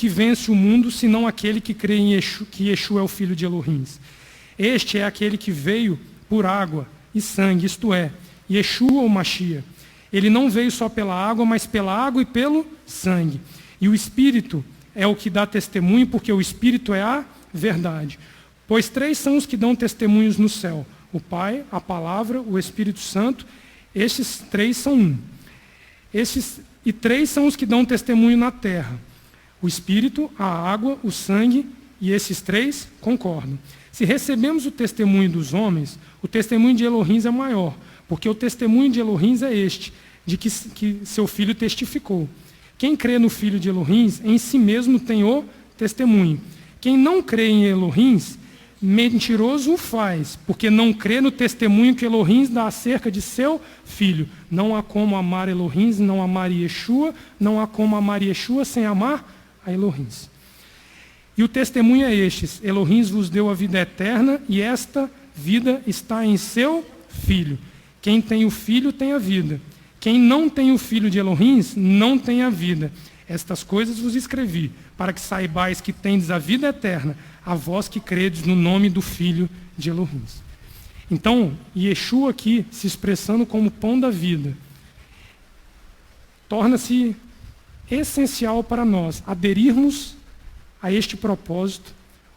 vence o mundo, senão aquele que crê em Yeshua, que Yeshua é o filho de Elohim? Este é aquele que veio por água e sangue, isto é, Yeshua ou Mashiach. Ele não veio só pela água, mas pela água e pelo sangue. E o Espírito é o que dá testemunho, porque o Espírito é a verdade. Pois 3 são os que dão testemunhos no céu: o Pai, a Palavra, o Espírito Santo. Esses 3 são um. E 3 são os que dão testemunho na terra: o Espírito, a água, o sangue, e esses 3 concordam. Se recebemos o testemunho dos homens, o testemunho de Elohim é maior, porque o testemunho de Elohim é este, de que seu filho testificou. Quem crê no filho de Elohim, em si mesmo tem o testemunho. Quem não crê em Elohim, mentiroso o faz, porque não crê no testemunho que Elohim dá acerca de seu filho. Não há como amar Elohim, não amar Yeshua, não há como amar Yeshua sem amar a Elohim. E o testemunho é este: Elohim vos deu a vida eterna, e esta vida está em seu Filho. Quem tem o Filho tem a vida. Quem não tem o Filho de Elohim não tem a vida. Estas coisas vos escrevi, para que saibais que tendes a vida eterna, a vós que credes no nome do Filho de Elohim. Então, Yeshua aqui, se expressando como pão da vida, torna-se essencial para nós aderirmos a este propósito,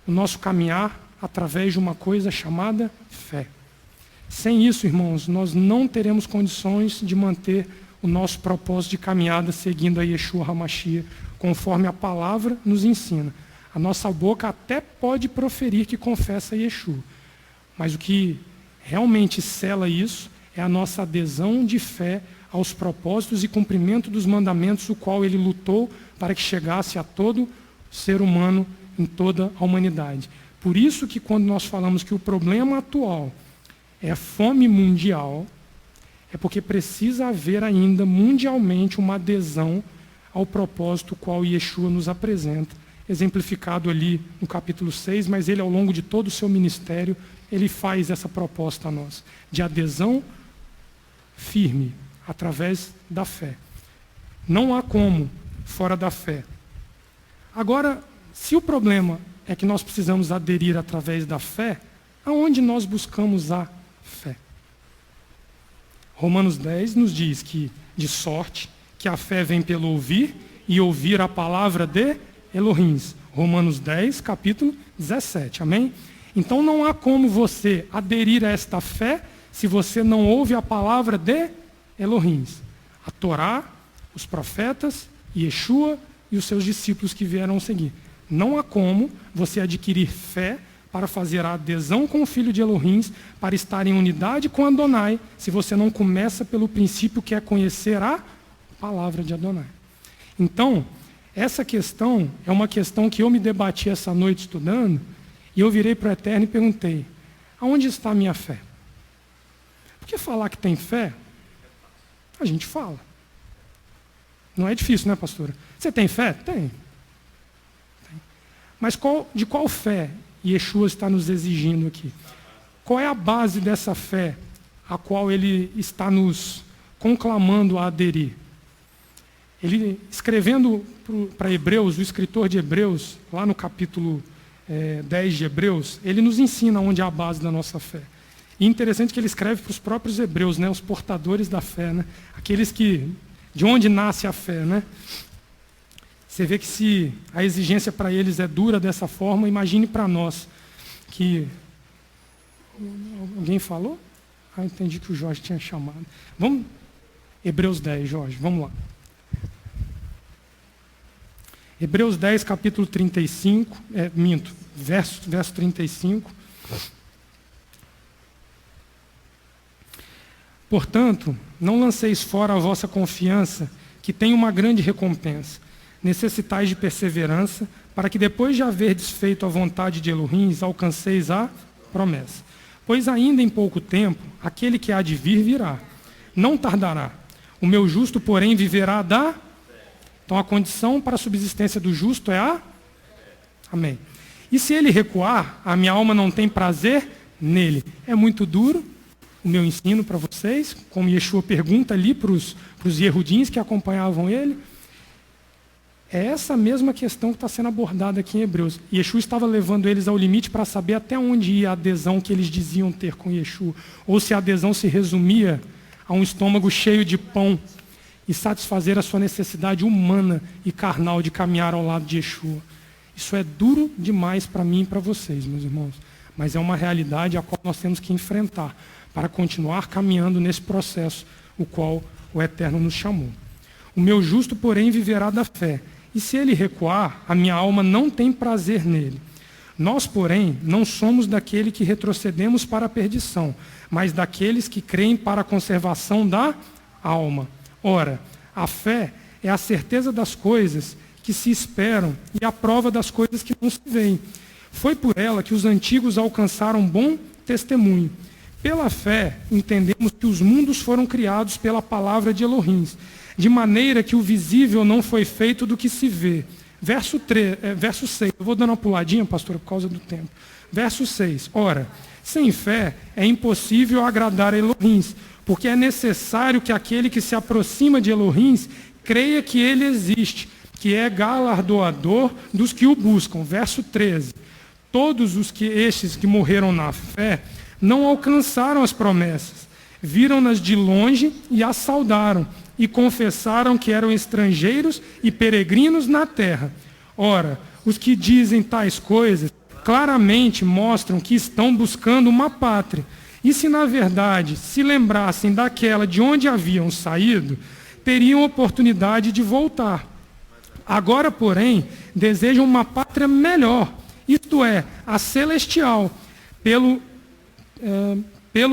o nosso caminhar através de uma coisa chamada fé. Sem isso, irmãos, nós não teremos condições de manter o nosso propósito de caminhada seguindo a Yeshua HaMashiach, conforme a palavra nos ensina. A nossa boca até pode proferir que confessa Yeshua, mas o que realmente sela isso é a nossa adesão de fé aos propósitos e cumprimento dos mandamentos, o qual ele lutou para que chegasse a todo ser humano em toda a humanidade. Por isso que quando nós falamos que o problema atual é a fome mundial, é porque precisa haver ainda mundialmente uma adesão ao propósito qual Yeshua nos apresenta, exemplificado ali no capítulo 6, mas ele ao longo de todo o seu ministério, ele faz essa proposta a nós, de adesão firme, através da fé. Não há como fora da fé. Agora, se o problema é que nós precisamos aderir através da fé, aonde nós buscamos a fé? Romanos 10 nos diz que, de sorte, que a fé vem pelo ouvir, e ouvir a palavra de Elohim. Romanos 10, capítulo 17, amém? Então não há como você aderir a esta fé se você não ouve a palavra de Elohim. A Torá, os profetas, Yeshua e os seus discípulos que vieram seguir. Não há como você adquirir fé para fazer a adesão com o Filho de Elohim, para estar em unidade com Adonai, se você não começa pelo princípio que é conhecer a palavra de Adonai. Então, essa questão é uma questão que eu me debati essa noite estudando, e eu virei para o Eterno e perguntei, aonde está a minha fé? Porque falar que tem fé, a gente fala. Não é difícil, né, pastora? Você tem fé? Tem. Mas de qual fé Yeshua está nos exigindo aqui? Qual é a base dessa fé a qual ele está nos conclamando a aderir? Ele, escrevendo para Hebreus, o escritor de Hebreus, lá no capítulo 10 de Hebreus, ele nos ensina onde é a base da nossa fé. E interessante que ele escreve para os próprios hebreus, né, os portadores da fé, né, aqueles que, de onde nasce a fé, né? Você vê que se a exigência para eles é dura dessa forma, imagine para nós, que... Alguém falou? Entendi que o Jorge tinha chamado. Vamos, Hebreus 10, Jorge, vamos lá. Hebreus 10, capítulo 35, verso 35. Portanto, não lanceis fora a vossa confiança, que tem uma grande recompensa. Necessitais de perseverança, para que depois de haverdes feito a vontade de Elohim, alcanceis a promessa. Pois ainda em pouco tempo, aquele que há de vir virá. Não tardará. O meu justo, porém, viverá da... Então a condição para a subsistência do justo é a... Amém. E se ele recuar, a minha alma não tem prazer nele. É muito duro o meu ensino para vocês, como Yeshua pergunta ali para os Yehudins que acompanhavam ele. É essa mesma questão que está sendo abordada aqui em Hebreus. Yeshua estava levando eles ao limite para saber até onde ia a adesão que eles diziam ter com Yeshua. Ou se a adesão se resumia a um estômago cheio de pão e satisfazer a sua necessidade humana e carnal de caminhar ao lado de Yeshua. Isso é duro demais para mim e para vocês, meus irmãos. Mas é uma realidade a qual nós temos que enfrentar para continuar caminhando nesse processo, o qual o Eterno nos chamou. O meu justo, porém, viverá da fé. E se ele recuar, a minha alma não tem prazer nele. Nós, porém, não somos daquele que retrocedemos para a perdição, mas daqueles que creem para a conservação da alma. Ora, a fé é a certeza das coisas que se esperam e a prova das coisas que não se veem. Foi por ela que os antigos alcançaram bom testemunho. Pela fé, entendemos que os mundos foram criados pela palavra de Elohim, de maneira que o visível não foi feito do que se vê. Verso 6, eu vou dando uma puladinha, pastor, por causa do tempo. Verso 6, ora, sem fé é impossível agradar a Elohim, porque é necessário que aquele que se aproxima de Elohim creia que ele existe, que é galardoador dos que o buscam. Verso 13. Todos estes que morreram na fé não alcançaram as promessas, viram-nas de longe e as saudaram, e confessaram que eram estrangeiros e peregrinos na terra. Ora, os que dizem tais coisas claramente mostram que estão buscando uma pátria. E se na verdade se lembrassem daquela de onde haviam saído, teriam oportunidade de voltar. Agora, porém, desejam uma pátria melhor, isto é, a celestial, pelo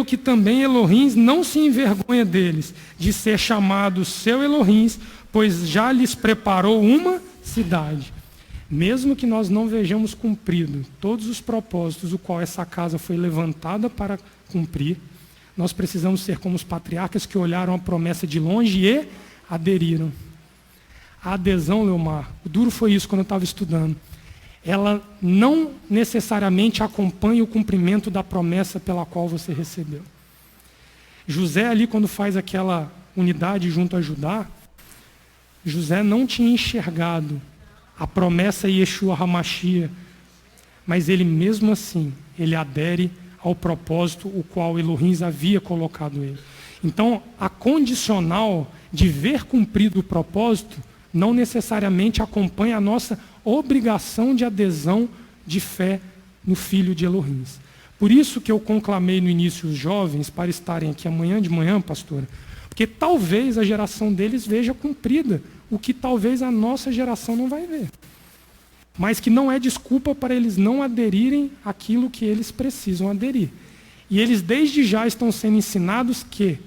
que também Elohim não se envergonha deles, de ser chamado seu Elohim, pois já lhes preparou uma cidade. Mesmo que nós não vejamos cumprido todos os propósitos o qual essa casa foi levantada para cumprir, nós precisamos ser como os patriarcas que olharam a promessa de longe e aderiram. A adesão, Leomar, o duro foi isso quando eu estava estudando. Ela não necessariamente acompanha o cumprimento da promessa pela qual você recebeu. José ali, quando faz aquela unidade junto a Judá, José não tinha enxergado a promessa Yeshua HaMashiach, mas ele mesmo assim, ele adere ao propósito o qual Elohim havia colocado ele. Então, a condicional de ver cumprido o propósito não necessariamente acompanha a nossa obrigação de adesão de fé no Filho de Elohim. Por isso que eu conclamei no início os jovens para estarem aqui amanhã de manhã, pastora, porque talvez a geração deles veja cumprida o que talvez a nossa geração não vai ver. Mas que não é desculpa para eles não aderirem àquilo que eles precisam aderir. E eles desde já estão sendo ensinados que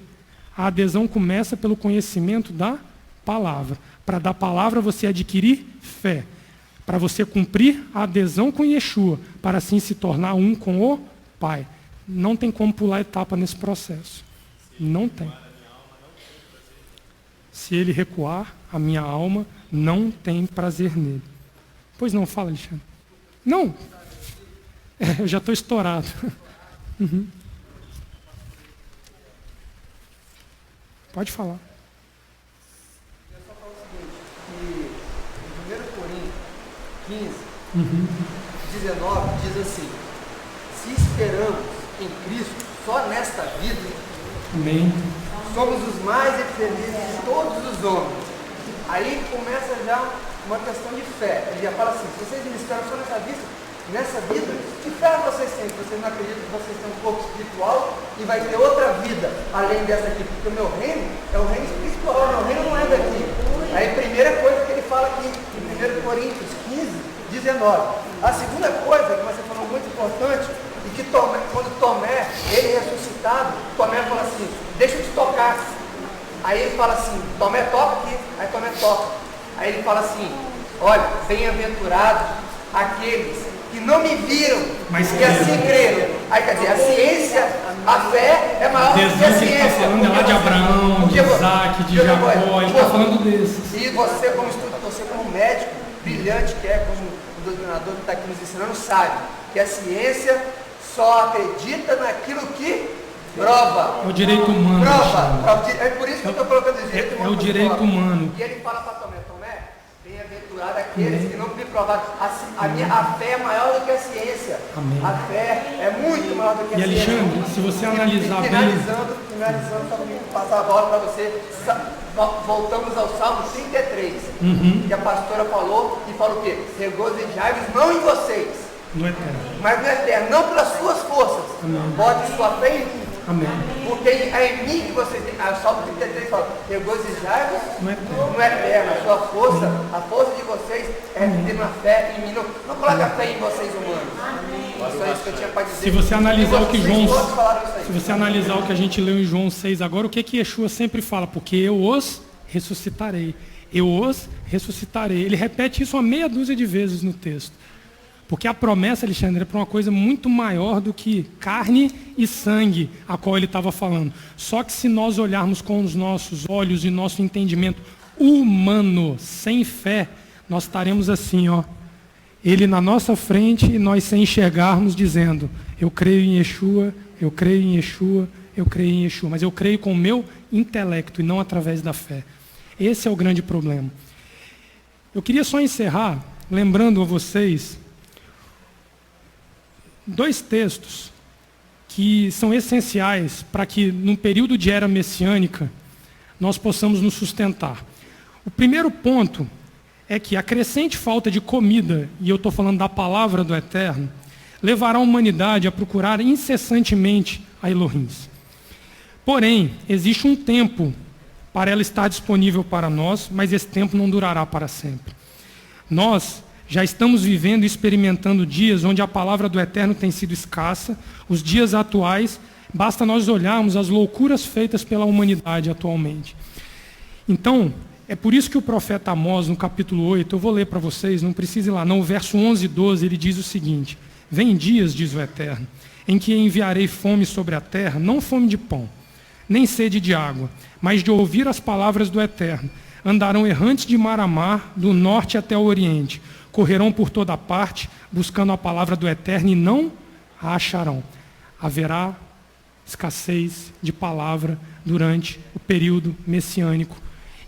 a adesão começa pelo conhecimento da palavra. Para da palavra você adquirir fé. Para você cumprir a adesão com Yeshua, para assim se tornar um com o Pai. Não tem como pular etapa nesse processo. Não tem. Se ele recuar, a minha alma não tem prazer nele. Pois não, fala, Alexandre. Não. Eu já estou estourado. Uhum. Pode falar. Eu só falo o seguinte, que em 1 Coríntios 15, 19, diz assim: se esperamos em Cristo só nesta vida, Amém. somos os mais infelizes de todos os homens. Aí começa já uma questão de fé. Ele já fala assim: se vocês me esperam só nessa vida, que fé vocês têm? Vocês não acreditam que vocês têm um corpo espiritual e vai ter outra vida além dessa aqui? Porque o meu reino é o reino espiritual, o meu reino não é daqui. Aí a primeira coisa que ele fala aqui, em 1 Coríntios 15, 19. A segunda coisa que você falou muito importante, e que quando Tomé, ele ressuscitado, Tomé fala assim: deixa eu te tocar. Aí ele fala assim: Tomé, toca aqui. Aí Tomé toca. Aí ele fala assim: olha, bem-aventurados aqueles que não me viram, mas que assim creram. Aí quer dizer, a ciência, a fé é maior do que a ciência. Ele está falando lá de Abraão, de Isaac, de Jacó, ele está falando desses. E você, como estudante, você como médico brilhante que é, como o doutrinador que está aqui nos ensinando, sabe que a ciência só acredita naquilo que prova. É o direito humano. Prova. É por isso que eu estou colocando o direito humano. É o direito humano. E ele fala para Tomé: Tomé, bem-aventurado aqueles que não me provaram. A fé é maior do que a ciência. Amém. A fé é muito maior do que a ciência. E Alexandre, se você analisar bem... Finalizando, só para passar a bola para você, voltamos ao Salmo 33, que a pastora falou, e falou o quê? Regozijai-vos não em vocês, no eterno, mas no eterno, não pelas suas forças. Bote sua fé em mim. Amém. Porque é em mim que vocês têm. O Salmo 33 fala: regozijai-vos no eterno. A sua força, a força de vocês é ter uma fé em mim. Não coloque a fé em vocês humanos. Só isso que eu tinha para dizer. Se você analisar o que se você analisar o que a gente leu em João 6 agora, o que Yeshua sempre fala? Porque eu os ressuscitarei. Eu os ressuscitarei. Ele repete isso uma meia dúzia de vezes no texto. Porque a promessa, Alexandre, é para uma coisa muito maior do que carne e sangue, a qual ele estava falando. Só que se nós olharmos com os nossos olhos e nosso entendimento humano, sem fé, nós estaremos assim, ó. Ele na nossa frente e nós sem enxergarmos, dizendo: eu creio em Yeshua, eu creio em Yeshua, eu creio em Yeshua. Mas eu creio com o meu intelecto e não através da fé. Esse é o grande problema. Eu queria só encerrar lembrando a vocês 2 textos que são essenciais para que, num período de era messiânica, nós possamos nos sustentar. O primeiro ponto é que a crescente falta de comida, e eu estou falando da palavra do Eterno, levará a humanidade a procurar incessantemente a Elohim. Porém, existe um tempo para ela estar disponível para nós, mas esse tempo não durará para sempre. Nós já estamos vivendo e experimentando dias onde a palavra do Eterno tem sido escassa. Os dias atuais, basta nós olharmos as loucuras feitas pela humanidade atualmente. Então, é por isso que o profeta Amós, no capítulo 8, eu vou ler para vocês, não precisa ir lá, não, o verso 11 e 12, ele diz o seguinte: vem dias, diz o Eterno, em que enviarei fome sobre a terra, não fome de pão, nem sede de água, mas de ouvir as palavras do Eterno. Andarão errantes de mar a mar, do norte até o oriente, correrão por toda parte, buscando a palavra do Eterno, e não a acharão. Haverá escassez de palavra durante o período messiânico.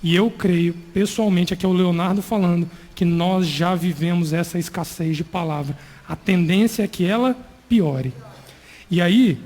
E eu creio, pessoalmente, aqui é o Leonardo falando, que nós já vivemos essa escassez de palavra. A tendência é que ela piore. E aí,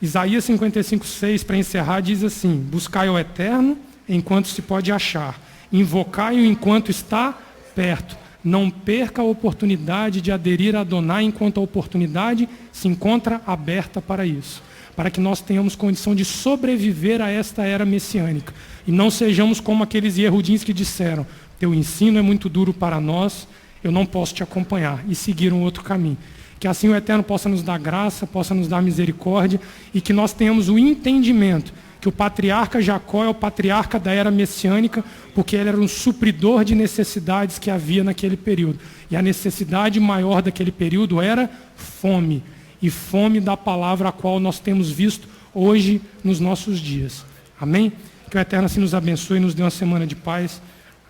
Isaías 55:6, para encerrar, diz assim: buscai ao Eterno enquanto se pode achar, invocai-o enquanto está perto. Não perca a oportunidade de aderir a Adonai enquanto a oportunidade se encontra aberta para isso, para que nós tenhamos condição de sobreviver a esta era messiânica e não sejamos como aqueles Yehudins que disseram: teu ensino é muito duro para nós, eu não posso te acompanhar, e seguiram outro caminho. Que assim o Eterno possa nos dar graça, possa nos dar misericórdia, e que nós tenhamos o entendimento que o patriarca Jacó é o patriarca da era messiânica, porque ele era um supridor de necessidades que havia naquele período. E a necessidade maior daquele período era fome, e fome da palavra a qual nós temos visto hoje nos nossos dias. Amém? Que o Eterno assim nos abençoe e nos dê uma semana de paz.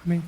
Amém.